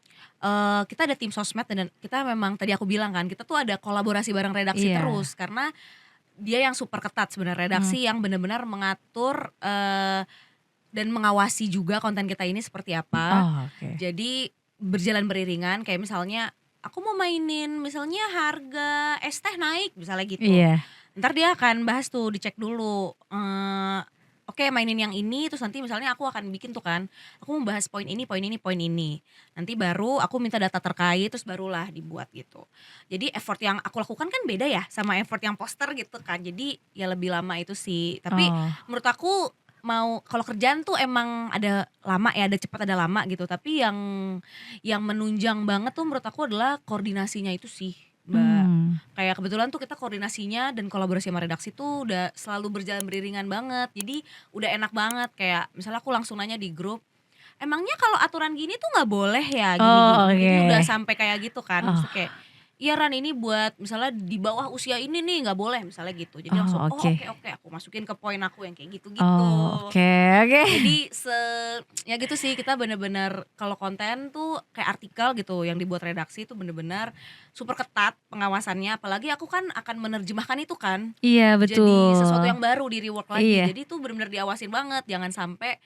Kita ada tim sosmed dan kita memang tadi aku bilang kan, kita tuh ada kolaborasi bareng redaksi Iya. terus karena dia yang super ketat sebenarnya, redaksi yang benar-benar mengatur, dan mengawasi juga konten kita ini seperti apa. Oh, oke. Jadi berjalan beriringan, kayak misalnya aku mau mainin misalnya harga es teh naik misalnya gitu. Iya. Ntar dia akan bahas tuh, dicek dulu, oke mainin yang ini, terus nanti misalnya aku akan bikin tuh kan, aku mau bahas poin ini, poin ini, poin ini. Nanti baru aku minta data terkait, terus barulah dibuat gitu. Jadi effort yang aku lakukan kan beda ya sama effort yang poster gitu kan, jadi ya lebih lama itu sih. Tapi Oh. menurut aku kalau kerjaan tuh emang ada lama ya, ada cepat ada lama gitu. Tapi yang menunjang banget tuh menurut aku adalah koordinasinya itu sih, Mbak. Kayak kebetulan tuh kita koordinasinya dan kolaborasi sama redaksi tuh udah selalu berjalan beriringan banget. Jadi udah enak banget, kayak misalnya aku langsung nanya di grup, "Emangnya kalau aturan gini tuh nggak boleh ya gini-gini?" Oh, Jadi oke. udah sampai kayak gitu kan. Oh. Maksudnya kayak, "Iya Ran, ini buat misalnya di bawah usia ini nih nggak boleh," misalnya gitu. Jadi langsung, Oh, "Oh, oke. oke, aku masukin ke poin aku yang kayak gitu-gitu. Oh, oke, oke. Jadi ya gitu sih, kita bener-bener kalau konten tuh kayak artikel gitu yang dibuat redaksi tuh bener-bener super ketat pengawasannya. Apalagi aku kan akan menerjemahkan itu kan Iya, jadi betul. sesuatu yang baru, di rework lagi. Iya. Jadi tuh bener-bener diawasin banget, jangan sampai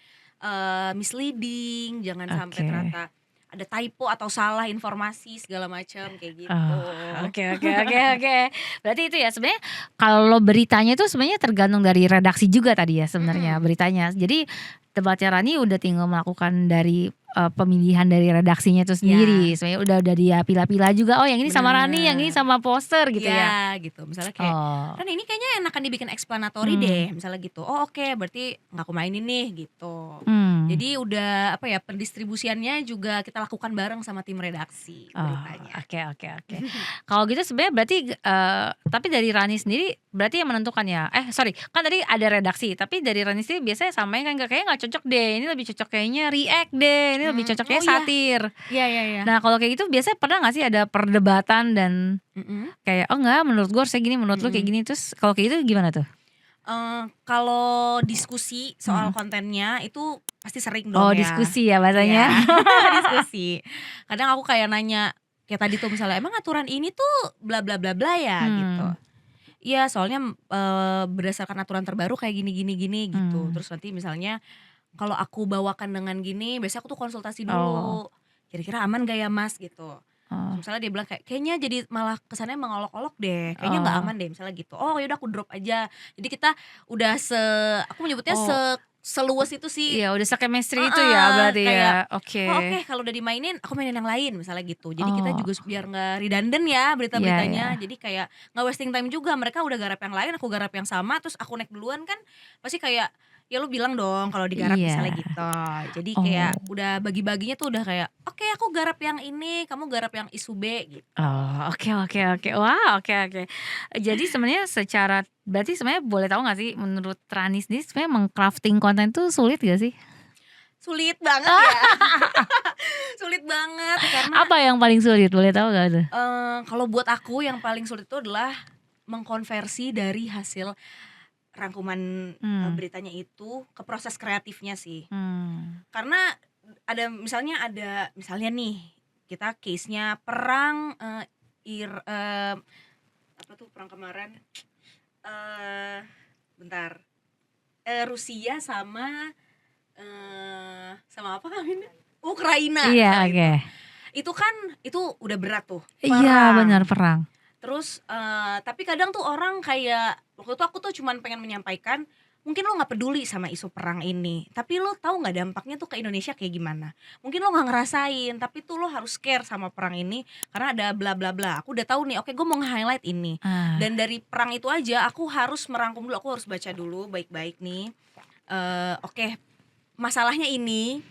misleading, jangan sampai Oke. ternyata ada typo atau salah informasi segala macam kayak gitu. Oh, oke, oke, oke, oke. Berarti itu ya sebenarnya kalau beritanya itu sebenarnya tergantung dari redaksi juga tadi ya sebenarnya beritanya. Jadi tempatnya Rani udah tinggal melakukan dari pemilihan dari redaksinya itu sendiri. Sebenarnya udah dia pilah-pilah juga. Oh yang ini sama Rani, yang ini sama poster gitu ya. Iya gitu. Misalnya kayak Ran ini kayaknya enakan dibikin explanatory deh. Misalnya gitu. Oh oke, berarti nggak aku mainin nih gitu. Jadi udah apa ya, pendistribusiannya juga kita lakukan bareng sama tim redaksi beritanya. Oke. Kalau gitu sebenarnya berarti tapi dari Rani sendiri berarti yang menentukan ya. Sorry, kan tadi ada redaksi, tapi dari Rani sendiri biasanya samain kan kayaknya nggak cocok deh. Ini lebih cocok kayaknya react deh. Ini lebih cocoknya satir. Iya. Nah kalau kayak gitu biasanya pernah nggak sih ada perdebatan dan kayak oh enggak, menurut gue harusnya gini, menurut lu kayak gini. Terus kalau kayak gitu gimana tuh? Kalau diskusi soal kontennya itu pasti sering dong ya. Diskusi ya bahasanya. Diskusi. Kadang aku kayak nanya kayak tadi tuh misalnya emang aturan ini tuh bla bla bla bla ya gitu. Iya soalnya berdasarkan aturan terbaru kayak gini gitu. Terus nanti misalnya kalau aku bawakan dengan gini, biasanya aku tuh konsultasi dulu. Kira-kira aman gak ya Mas gitu. Misalnya dia bilang kayaknya jadi malah kesannya mengolok-olok deh, kayaknya nggak aman deh misalnya gitu. Oh yaudah aku drop aja. Jadi kita udah aku menyebutnya seluas itu sih. Iya udah se-chemistry itu ya berarti kayak, ya. Oke. Kalau udah dimainin aku mainin yang lain misalnya gitu. Jadi kita juga biar nggak redundant ya berita-beritanya. Jadi kayak nggak wasting time juga. Mereka udah garap yang lain, aku garap yang sama. Terus aku naik duluan kan pasti kayak ya lu bilang dong kalau digarap misalnya gitu. Jadi kayak udah bagi-baginya tuh udah kayak oke, aku garap yang ini, kamu garap yang isu B gitu. Oke. Wah, oke. Jadi sebenarnya berarti sebenarnya boleh tahu nggak sih menurut Rani sendiri sebenarnya mengcrafting konten tuh sulit gak sih? Sulit banget ya. Sulit banget karena apa yang paling sulit, boleh tahu gak tuh? Kalau buat aku yang paling sulit itu adalah mengkonversi dari hasil rangkuman beritanya itu ke proses kreatifnya sih. Karena misalnya nih kita case-nya perang apa tuh perang kemarin Rusia sama apa kami Ukraina. Iya, oke. Itu udah berat tuh. Iya, benar perang. Terus tapi kadang tuh orang kayak waktu itu aku tuh cuman pengen menyampaikan mungkin lo nggak peduli sama isu perang ini, tapi lo tahu nggak dampaknya tuh ke Indonesia kayak gimana. Mungkin lo nggak ngerasain, tapi tuh lo harus care sama perang ini karena ada bla bla bla. Aku udah tahu nih, oke gue mau nge-highlight ini. Dan dari perang itu aja aku harus merangkum dulu, aku harus baca dulu baik-baik nih. Oke, masalahnya ini.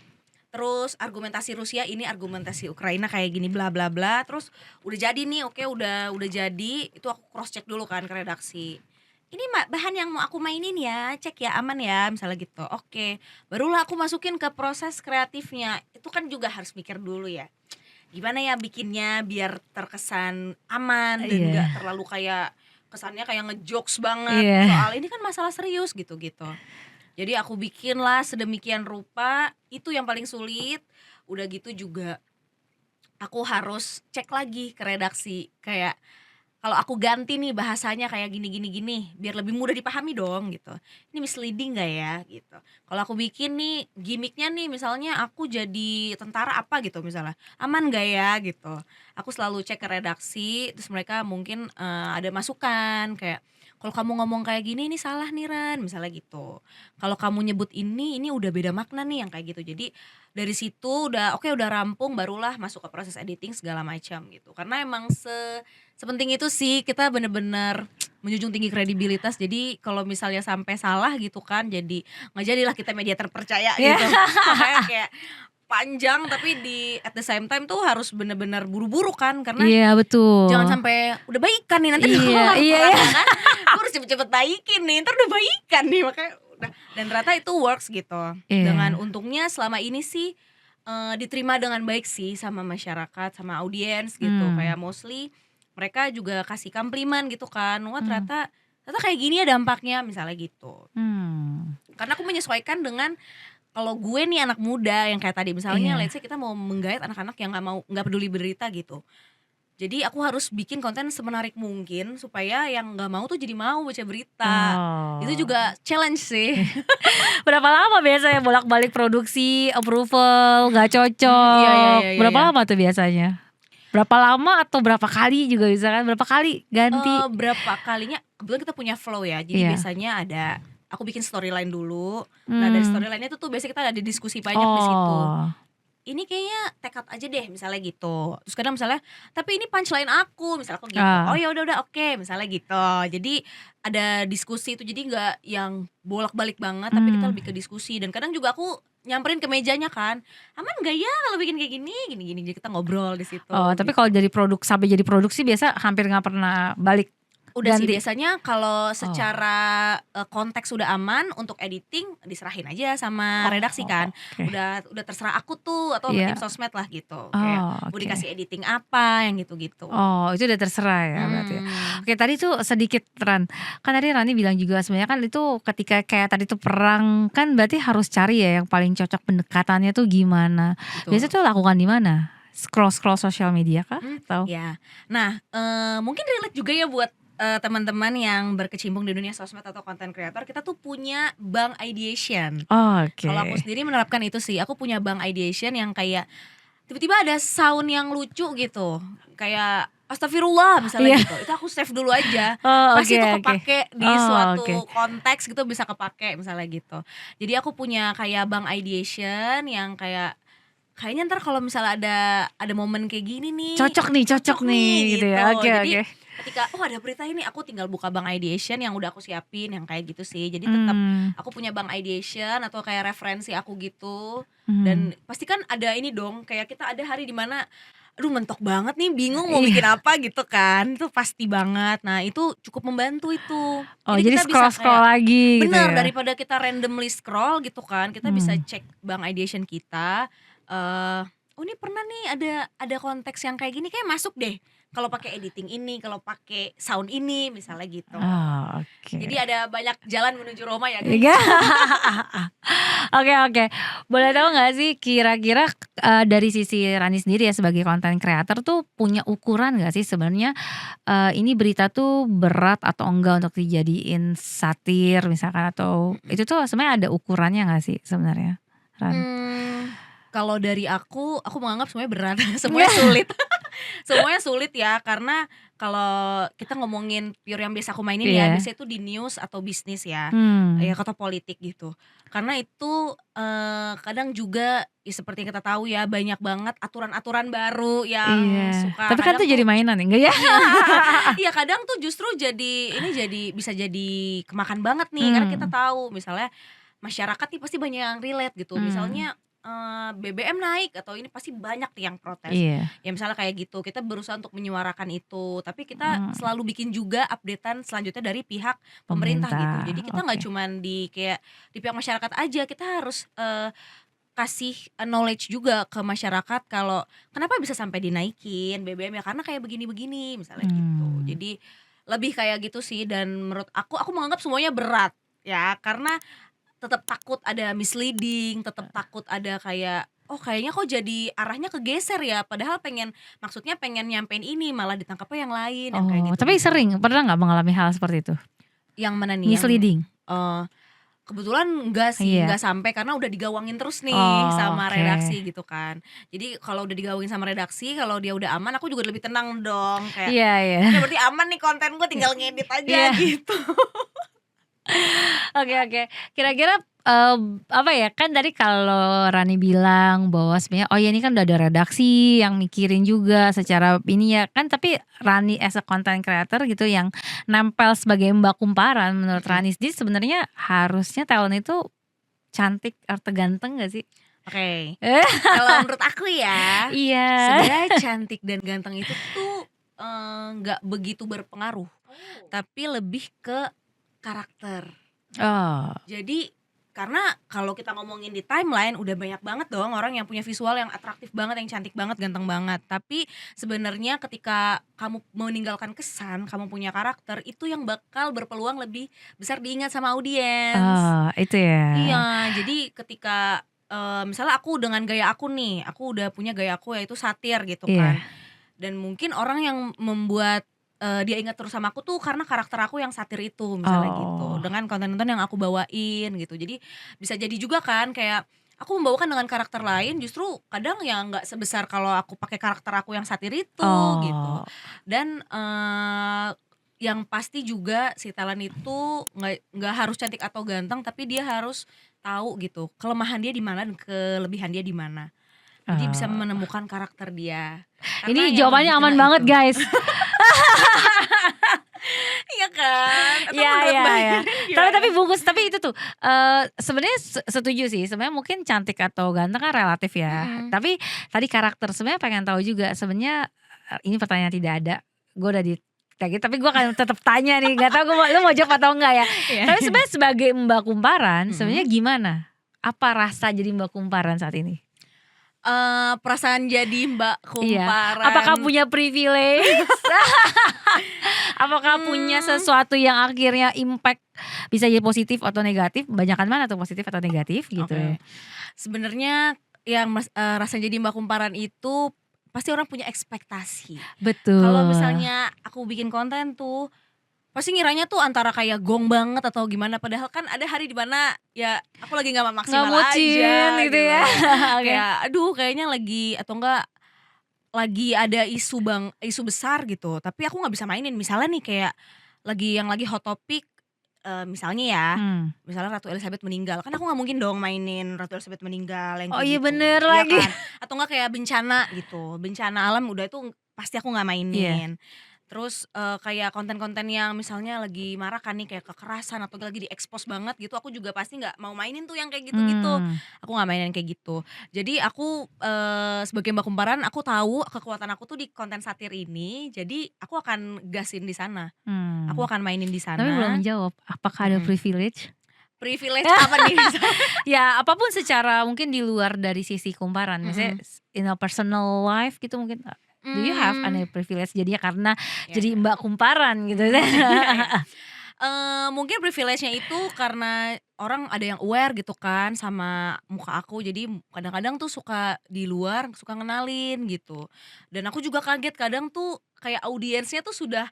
Terus argumentasi Rusia ini, argumentasi Ukraina kayak gini bla bla bla. Terus udah jadi nih, oke udah jadi, itu aku cross check dulu kan ke redaksi. Ini bahan yang mau aku mainin ya, cek ya aman ya misalnya gitu. Oke, barulah aku masukin ke proses kreatifnya. Itu kan juga harus mikir dulu ya. Gimana ya bikinnya biar terkesan aman dan gak terlalu kayak kesannya kayak ngejokes banget. Soal ini kan masalah serius gitu-gitu. Jadi aku bikin lah sedemikian rupa, itu yang paling sulit. Udah gitu juga aku harus cek lagi ke redaksi. Kayak kalau aku ganti nih bahasanya kayak gini, biar lebih mudah dipahami dong gitu. Ini misleading gak ya gitu. Kalau aku bikin nih gimmicknya nih misalnya aku jadi tentara apa gitu misalnya. Aman gak ya gitu. Aku selalu cek ke redaksi, terus mereka mungkin ada masukan kayak kalau kamu ngomong kayak gini ini salah nih Ran misalnya gitu. Kalau kamu nyebut ini udah beda makna nih yang kayak gitu. Jadi dari situ udah rampung barulah masuk ke proses editing segala macam gitu. Karena emang sepenting itu sih kita bener-bener menjunjung tinggi kredibilitas. Jadi kalau misalnya sampai salah gitu kan jadi nggak jadilah kita media terpercaya gitu. Makanya kayak panjang tapi at the same time tuh harus bener-bener buru-buru kan karena betul. Jangan sampai udah baikan nih nanti kan. Aku harus cepet-cepet baikin nih, ntar udah baikan nih makanya udah. Dan ternyata itu works gitu. Dengan untungnya selama ini sih diterima dengan baik sih sama masyarakat, sama audiens gitu. Kayak mostly mereka juga kasih komplimen gitu kan. Wah ternyata kayak gini ya dampaknya misalnya gitu. Karena aku menyesuaikan dengan kalau gue nih anak muda yang kayak tadi misalnya let's say kita mau menggait anak-anak yang nggak peduli berita gitu. Jadi aku harus bikin konten semenarik mungkin supaya yang nggak mau tuh jadi mau baca berita. Itu juga challenge sih. Berapa lama biasanya bolak-balik produksi, approval, nggak cocok? Berapa lama tuh biasanya? Berapa lama atau berapa kali juga bisa kan? Berapa kali ganti? Berapa kalinya? Kebetulan kita punya flow ya. Jadi biasanya aku bikin storyline dulu. Nah dari storyline itu tuh biasanya kita ada diskusi banyak di situ. ini kayaknya take out aja deh misalnya gitu. Terus kadang misalnya, tapi ini punchline aku, misalnya aku gitu. Oh Ah. ya udah oke, misalnya gitu. Jadi ada diskusi itu, jadi nggak yang bolak-balik banget, tapi kita Mmm. lebih ke diskusi. Dan kadang juga aku nyamperin ke mejanya kan, aman nggak ya kalau bikin kayak gini, gini-gini. Jadi kita ngobrol di situ Oh, tapi kalau gitu. dari sampai jadi produksi biasa hampir nggak pernah balik, Udah sih ganti? biasanya kalau Oh. secara, konteks udah aman, untuk editing diserahin aja sama redaksi Oh, kan. oke. Udah terserah aku tuh atau sama tim Iya. sosmed lah gitu. Kayak Oh, mau oke. dikasih editing apa yang gitu-gitu. Oh, itu udah terserah ya berarti ya. Mhm. Oke, tadi tuh sedikit kan tadi Rani bilang juga sebenarnya kan itu ketika kayak tadi tuh perang, kan berarti harus cari ya yang paling cocok pendekatannya tuh gimana. Biasanya Betul. tuh lakukan di mana? Scroll-scroll sosial media kah? Atau Ya. Nah, mungkin relate juga ya buat, teman-teman yang berkecimpung di dunia sosmed atau content creator, kita tuh punya bank ideation. Kalau aku oke. sendiri menerapkan itu sih, aku punya bank ideation yang kayak tiba-tiba ada sound yang lucu gitu, kayak astagfirullah misalnya Iya. gitu, itu aku save dulu aja, Oh, oke pasti itu oke. kepake di Oh, oke. suatu konteks gitu, bisa kepake misalnya gitu. Jadi aku punya kayak bank ideation yang kayaknya ntar kalau misalnya ada momen kayak gini nih, Cocok cocok nih nih gitu ya. gitu. Oke Jadi oke. ketika, oh ada berita ini, aku tinggal buka bank ideation yang udah aku siapin, yang kayak gitu sih. Jadi tetap Mmm. aku punya bank ideation atau kayak referensi aku gitu. Mhm. Dan pasti kan ada ini dong, kayak kita ada hari dimana aduh mentok banget nih, bingung mau bikin Iya. apa gitu kan, itu pasti banget. Nah itu cukup membantu itu. Oh, Jadi jadi kita bisa scroll-scroll kayak, lagi gitu bener, ya? daripada kita randomly scroll gitu kan, kita bisa Mmm. cek bank ideation kita, oh ini pernah nih ada konteks yang kayak gini, kayak masuk deh kalau pakai editing ini, kalau pakai sound ini, misalnya gitu. Oh, Jadi oke. ada banyak jalan menuju Roma ya Iya. guys. Oke oke. Boleh tahu nggak sih kira-kira, dari sisi Rani sendiri ya sebagai content creator tuh punya ukuran nggak sih sebenarnya, ini berita tuh berat atau enggak untuk dijadiin satir misalkan atau Mhm. itu tuh sebenarnya ada ukurannya nggak sih sebenarnya, Ran? Kalau dari aku menganggap semuanya berat, semuanya sulit. Semuanya sulit ya, karena kalau kita ngomongin pure yang biasa aku mainin ya, Iya. biasanya itu di news atau bisnis ya, ya Mmm. atau politik gitu. Karena itu, kadang juga ya seperti yang kita tahu ya, banyak banget aturan-aturan baru yang Iya. suka Tapi kan kadang itu jadi tuh, mainan ya, enggak ya? iya, iya kadang tuh justru bisa jadi kemakan banget nih, karena kita Mmm. tahu misalnya masyarakat nih pasti banyak yang relate gitu. Mmm. Misalnya, BBM naik atau ini pasti banyak nih yang protes. Iya. Ya misalnya kayak gitu, kita berusaha untuk menyuarakan itu, tapi kita Mmm. selalu bikin juga updatean selanjutnya dari pihak pemerintah gitu. Jadi Pemerintah, kita nggak oke. cuman kayak di pihak masyarakat aja, kita harus, kasih, knowledge juga ke masyarakat kalau kenapa bisa sampai dinaikin BBM ya, karena kayak begini-begini, misalnya gitu. Mmm. Jadi lebih kayak gitu sih, dan menurut aku menganggap semuanya berat ya, karena tetap takut ada misleading, tetap takut ada kayak, "Oh kayaknya kok jadi arahnya kegeser ya, padahal maksudnya pengen nyampein ini, malah ditangkapnya yang lain," yang kayak Oh, tapi gitu-gitu. sering pernah nggak mengalami hal seperti itu? Yang mana nih? Misleading? Eee, kebetulan enggak sih, Iya. enggak sampai karena udah digawangin terus nih Oh, sama oke. redaksi gitu kan. Jadi kalau udah digawangin sama redaksi, kalau dia udah aman, aku juga lebih tenang dong, kayak, Iya iya. "Oke berarti aman nih konten gue, tinggal ngedit aja," Iya. gitu. Oke oke. Kira-kira, apa ya, kan tadi kalau Rani bilang bahwa sebenarnya, oh ya ini kan udah ada redaksi yang mikirin juga secara ini ya, kan tapi Rani as a content creator gitu yang nempel sebagai mbak kumparan, menurut Mhm. Rani sendiri sebenarnya harusnya talent itu cantik atau ganteng nggak sih? Oke, kalau menurut aku ya, Iya. sebenarnya cantik dan ganteng itu tuh, nggak begitu berpengaruh, tapi lebih ke karakter. Oh, Jadi karena kalau kita ngomongin di timeline udah banyak banget dong orang yang punya visual yang atraktif banget, yang cantik banget, ganteng banget. Tapi sebenarnya ketika kamu meninggalkan kesan, kamu punya karakter, itu yang bakal berpeluang lebih besar diingat sama audiens. oh itu ya? Iya, jadi ketika, misalnya aku dengan gaya aku nih, aku udah punya gaya aku yaitu satir gitu kan. Iya. Dan mungkin orang yang membuat, dia ingat terus sama aku tuh karena karakter aku yang satir itu, misalnya gitu. Oh. Dengan konten-konten yang aku bawain gitu. Jadi bisa jadi juga kan kayak aku membawakan dengan karakter lain, justru kadang ya nggak sebesar kalau aku pakai karakter aku yang satir itu, gitu. Oh. Dan, yang pasti juga si talent itu nggak harus cantik atau ganteng, tapi dia harus tahu gitu kelemahan dia di mana dan kelebihan dia di mana. Jadi bisa Oh. menemukan karakter dia. Karena Ini yang jawabannya lebih aman kena banget itu. guys. Iya kan? Atau Iya menurut iya Mbak iya. Iren Tapi gimana? bungkus tapi itu tuh sebenarnya setuju sih. Sebenarnya mungkin cantik atau ganteng kan relatif ya. Mhm. Tapi tadi karakter sebenarnya pengen tahu juga sebenarnya ini pertanyaan tidak ada. Gue udah di tag tapi gue akan tetap tanya nih. Gak tahu lu mau jawab atau enggak ya. Iya. Tapi sebenarnya sebagai Mbak Kumparan sebenarnya Mhm. gimana? Apa rasa jadi Mbak Kumparan saat ini? Perasaan jadi Mbak Iya. Apakah Kumparan, punya privilege? Apakah punya mmm, sesuatu yang akhirnya impact bisa jadi positif atau negatif? Banyakan mana tuh positif atau negatif gitu? oke. Sebenarnya yang rasa jadi Mbak Kumparan itu pasti orang punya ekspektasi. Kalau Betul. misalnya aku bikin konten tuh, pasti ngiranya tuh antara kayak gong banget atau gimana, padahal kan ada hari di mana ya aku lagi nggak Nggak maksimal bucin aja gitu gitu ya? loh. Oke. Kayak aduh kayaknya lagi atau enggak lagi ada isu besar gitu, tapi aku nggak bisa mainin. Misalnya nih kayak lagi hot topic, misalnya ya, Hmm. misalnya Ratu Elizabeth meninggal, kan aku nggak mungkin dong mainin Ratu Elizabeth meninggal yang Oh kayak iya bener gitu, iya lagi. kan? Atau enggak kayak bencana gitu, bencana alam udah itu pasti aku nggak Iya. mainin. Terus, kayak konten-konten yang misalnya lagi marak kan nih kayak kekerasan atau lagi di-expose banget gitu, aku juga pasti nggak mau mainin tuh yang kayak gitu-gitu. Hmm. Aku nggak mainin kayak gitu. Jadi aku, sebagai Mbak Kumparan aku tahu kekuatan aku tuh di konten satir ini, jadi aku akan gasin di sana. Aku Hmm. akan mainin di Tapi belum sana. menjawab, apakah ada Mhm. privilege? Privilege apa nih misalnya? Ya apapun secara mungkin di luar dari sisi Kumparan, misalnya Mhm. in a personal life gitu mungkin, do you have any Mmm, privilege jadinya karena ya jadi ya. Mbak Kumparan gitu? Iya iya. Mungkin privilege-nya itu karena orang ada yang aware gitu kan sama muka aku, jadi kadang-kadang tuh suka di luar suka ngenalin gitu. Dan aku juga kaget kadang tuh kayak audiensnya tuh sudah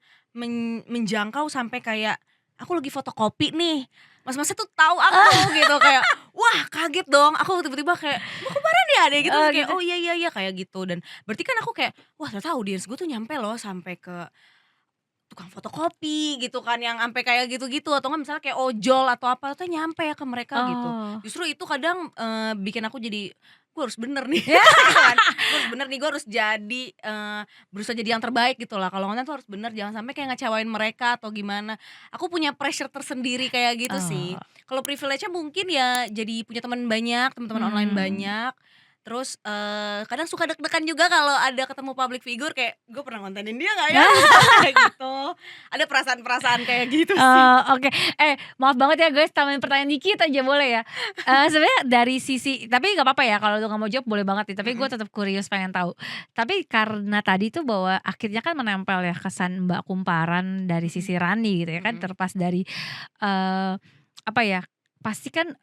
menjangkau sampai kayak, aku lagi fotokopi nih, mas-masnya tuh tahu aku gitu kayak, wah kaget dong aku tiba-tiba kayak, "Mbak Kumparan ya?" Ada gitu, Oh terus kayak, gitu? "Oh iya iya iya," kayak gitu dan berarti kan aku kayak, wah ternyata audiens gue tuh nyampe loh sampai ke tukang fotokopi gitu kan yang ampe kayak gitu-gitu atau enggak misalnya kayak ojol atau apa tuh nyampe ya ke mereka gitu. Oh. Justru itu kadang, bikin aku jadi, "Gue harus bener nih," gitu kan. "Gue harus bener nih, gue harus jadi, berusaha jadi yang terbaik," gitu lah. Kalau konten tuh harus bener, jangan sampai kayak ngecewain mereka atau gimana. Aku punya pressure tersendiri kayak gitu sih. Oh. Kalau privilege-nya mungkin ya jadi punya teman banyak, teman-teman online Hmm. banyak. Terus, kadang suka deg-degan juga kalau ada ketemu public figure kayak, "Gue pernah ngontenin dia nggak ya?" Kayak gitu. Ada perasaan-perasaan kayak gitu sih. Oke. Maaf banget ya guys, tambahin pertanyaan dikit aja boleh ya? Sebenarnya dari sisi tapi nggak apa-apa ya kalau lu nggak mau jawab boleh banget nih, tapi gue Mhm tetap curious pengen tahu. Tapi karena tadi tuh bahwa akhirnya kan menempel ya kesan Mbak Kumparan dari mhm sisi Rani gitu ya kan, mhm terlepas dari, eee, apa ya, pasti kan,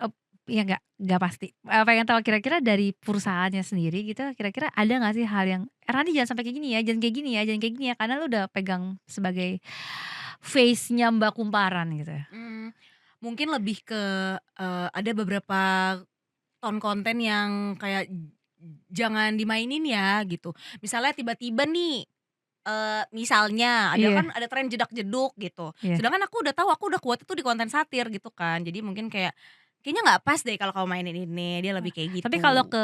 ya nggak pasti, pengen tahu kira-kira dari perusahaannya sendiri gitu, kira-kira ada nggak sih hal yang, "Rani jangan sampai kayak gini ya, jangan kayak gini ya, jangan kayak gini ya," karena lu udah pegang sebagai face-nya Mbak Kumparan gitu ya? mmm, mungkin lebih ke, ada beberapa ton konten yang kayak jangan dimainin ya gitu. Misalnya tiba-tiba nih, misalnya ada Iya kan ada tren jedag-jedug gitu, iya. sedangkan aku udah tahu aku udah kuat itu di konten satir gitu kan. Jadi mungkin kayak, "Kayaknya nggak pas deh kalau kamu mainin ini," dia lebih kayak Tapi kalau gitu.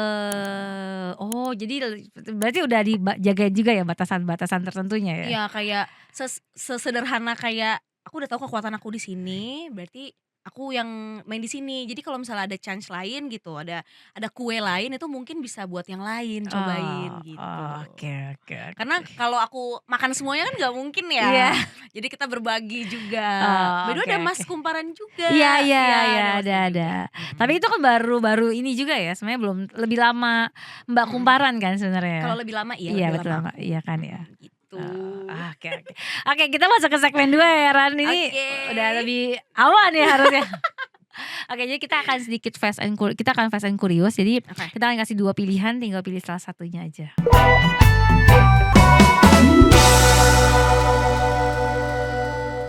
oh jadi berarti udah dijagain juga ya batasan-batasan tertentunya ya? Iya kayak sesederhana kayak, aku udah tahu kekuatan aku di sini, berarti aku yang main di sini. Jadi kalau misalnya ada chance lain gitu, ada kue lain itu mungkin bisa buat yang lain, Oh, cobain gitu. oke oke Karena oke. kalau aku makan semuanya kan nggak mungkin Iya, ya, jadi kita berbagi juga. By oh, the way oke ada oke. Mas Kumparan Iya juga, iya iya iya, ada ada Masnya ada. juga, Tapi mhm. itu kan baru-baru ini juga ya, sebenarnya belum lebih lama Mbak Mhm, Kumparan kan sebenarnya? kalau lebih lama iya Iya lebih betul lama lama aku, iya kan ya? gitu. Oke oke. Oke kita masuk ke segmen 2 ya Ran, ini Oke, udah lebih aman ya harusnya. Oke, jadi kita akan fast and curious. Jadi oke. kita akan kasih 2 pilihan, tinggal pilih salah satunya aja.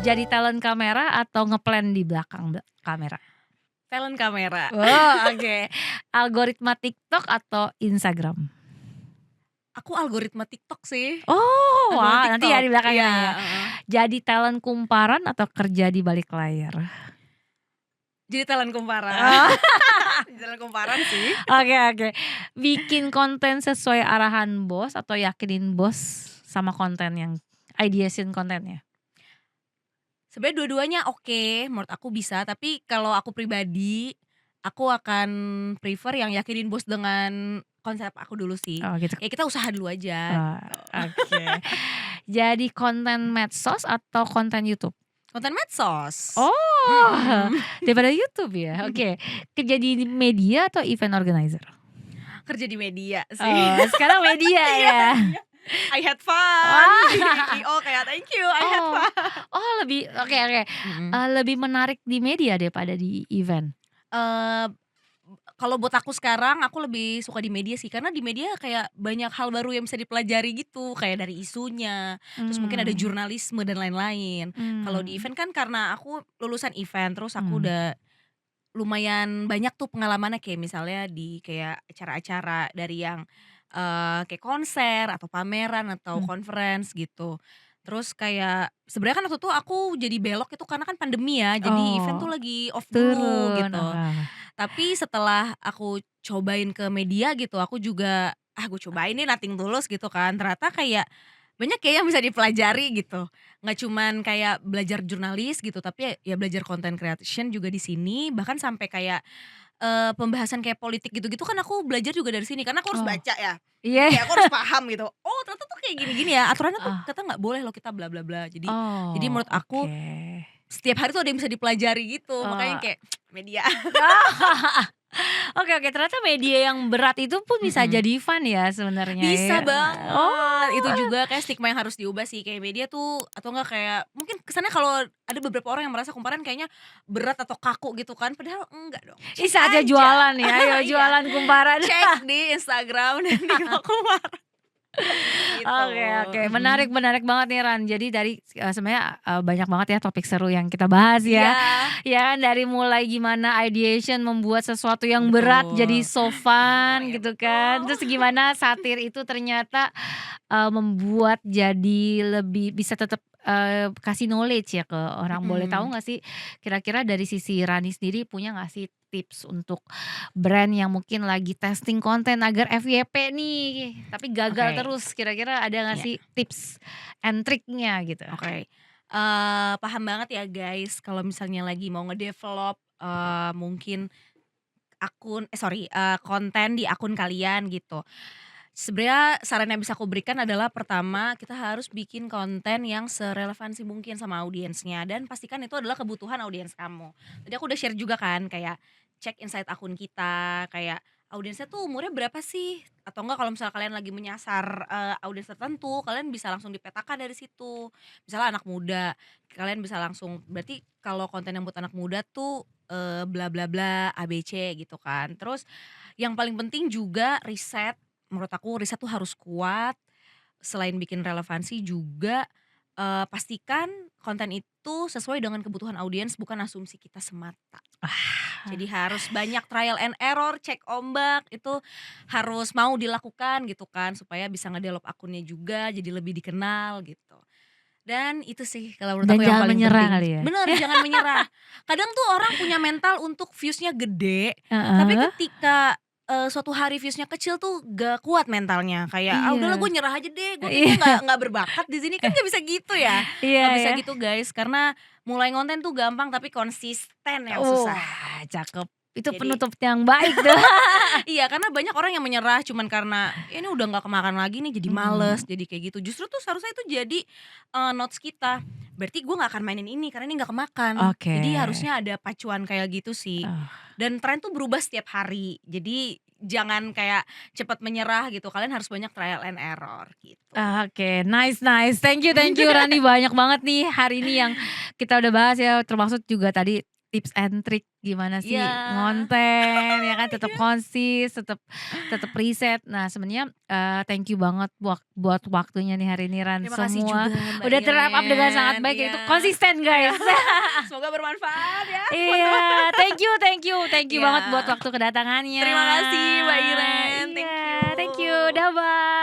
Jadi talent kamera atau ngeplan di belakang kamera? Talent kamera. Oh, oke. Algoritma TikTok atau Instagram? Aku algoritma TikTok sih, Oh, algoritma wah nanti ya TikTok, di belakang iya, kita ya. heeh. Jadi talent kumparan atau kerja di balik layar? Jadi talent kumparan. Oh. Talent kumparan sih. Oke. Bikin konten sesuai arahan bos atau yakinin bos sama konten yang ideasin kontennya? Sebenarnya dua-duanya oke, menurut aku bisa, tapi kalau aku pribadi, aku akan prefer yang yakinin bos dengan konsep aku dulu sih. Oh gitu. Ya kita usaha dulu aja Oh, gitu. oke. Jadi konten medsos atau konten YouTube? Konten medsos. Oh, Mhm. daripada YouTube ya? Oke. Kerja di media atau event organizer? Kerja di media sih. Oh, sekarang media ya? I had fun. Jadi EO kayak thank you, I had Oh. fun. Oh lebih oke. Mhm. Lebih menarik di media daripada di event? Eee, kalau buat aku sekarang, aku lebih suka di media sih, karena di media kayak banyak hal baru yang bisa dipelajari gitu, kayak dari isunya, terus mungkin ada Mmm. jurnalisme dan lain-lain. Kalau di Mmm. event kan karena aku lulusan event, terus aku Mmm. udah lumayan banyak tuh pengalamannya kayak misalnya di kayak acara-acara dari yang, kayak konser atau pameran atau Mmm. conference gitu. Terus kayak sebenarnya kan waktu itu aku jadi belok itu karena kan pandemi ya, jadi event tuh Oh, lagi off dulu turun. gitu. Tapi setelah aku cobain ke media gitu, aku juga, gue cobain nih nothing tulus gitu kan, ternyata kayak banyak ya yang bisa dipelajari gitu. Nggak cuman kayak belajar jurnalis gitu, tapi ya belajar content creation juga di sini, bahkan sampai kayak, pembahasan kayak politik gitu-gitu kan aku belajar juga dari sini, karena aku harus Oh, baca ya. Jadi iya. kayak aku harus paham gitu, oh ternyata tuh kayak gini-gini ya, aturannya tuh Oh. ternyata nggak boleh loh kita bla bla bla. Jadi Oh, menurut aku oke. setiap hari tuh ada yang bisa dipelajari gitu, makanya Oh. kayak media. Oke, ternyata media yang berat itu pun bisa Mhm. jadi fun ya sebenarnya Bisa ya? banget, itu Oh. juga kayak stigma yang harus diubah sih, kayak media tuh atau enggak kayak mungkin kesannya kalau ada beberapa orang yang merasa kumparan kayaknya berat atau kaku gitu kan, padahal enggak dong, Ini cek saatnya aja. jualan ya, ayo Iya, jualan kumparan. cek di Instagram dan TikTok kumparan. Gitu, Oke, mhm. menarik banget nih Ran. Jadi dari, sebenarnya, banyak banget ya topik seru yang kita bahas ya. Iya, Ya kan dari mulai gimana ideation membuat sesuatu yang berat jadi betul. so Oh fun ya gitu kan. betul. Terus gimana satir itu ternyata, membuat jadi lebih bisa tetap, kasih knowledge ya ke orang. Boleh tahu Mhm, nggak sih kira-kira dari sisi Rani sendiri punya nggak sih tips untuk brand yang mungkin lagi testing konten agar FYP nih, tapi gagal oke, terus, kira-kira ada nggak iya. sih tips and triknya gitu? Oke, paham banget ya guys kalau misalnya lagi mau ngedevelop, mungkin konten di akun kalian gitu. Sebenarnya saran yang bisa aku berikan adalah pertama kita harus bikin konten yang serelevansi mungkin sama audiensnya dan pastikan itu adalah kebutuhan audiens kamu. Tadi aku udah share juga kan kayak cek insight akun kita, kayak audiensnya tuh umurnya berapa sih? Atau enggak kalau misalnya kalian lagi menyasar, audiens tertentu, kalian bisa langsung dipetakan dari situ. Misalnya anak muda, kalian bisa langsung berarti kalau konten yang buat anak muda tuh, bla bla bla, ABC gitu kan. Terus yang paling penting juga riset. Menurut aku riset tuh harus kuat, selain bikin relevansi juga, pastikan konten itu sesuai dengan kebutuhan audiens bukan asumsi kita semata. Jadi harus banyak trial and error, cek ombak, itu harus mau dilakukan gitu kan, supaya bisa ngedevelop akunnya juga jadi lebih dikenal gitu. Dan itu sih kalau menurut Dan aku yang jangan paling menyerah penting. kali ya? Bener, jangan menyerah. Kadang tuh orang punya mental untuk views-nya gede, tapi Heeh, ketika, suatu hari views-nya kecil tuh gak kuat mentalnya, kayak, "Ah udahlah gue iya, nyerah aja deh, gue kayaknya iya, nggak berbakat di sini." Kan nggak bisa gitu ya, iya nggak bisa ya. gitu guys, karena mulai ngonten tuh gampang tapi konsisten yang susah. Wah, cakep. Itu Jadi penutup yang baik tuh. iya, karena banyak orang yang menyerah cuman karena, "Ya ini udah nggak kemakan lagi nih," jadi males, Mmm, jadi kayak gitu. Justru tuh seharusnya itu jadi, notes kita, berarti gue nggak akan mainin ini karena ini nggak kemakan. oke. Jadi harusnya ada pacuan kayak gitu sih. Oh, Dan tren tuh berubah setiap hari, jadi jangan kayak cepat menyerah gitu, kalian harus banyak trial and error gitu. oke, nice. Thank you Rani, banyak banget nih hari ini yang kita udah bahas ya, termasuk juga tadi tips and trick gimana Iya. sih ngonten ya kan, tetap Iya. konsis, tetap tetap riset. Nah sebenarnya, thank you banget buat waktunya nih hari ini Ran, Terima kasih semua juga Mbak udah ter-wrap up dengan sangat Iren, baik, iya. itu konsisten Iya. guys. Semoga bermanfaat ya teman-teman. Iya, thank you banget buat Iya. waktu kedatangannya. Terima kasih Mbak Iren, thank Iya, you. thank you, dah bye.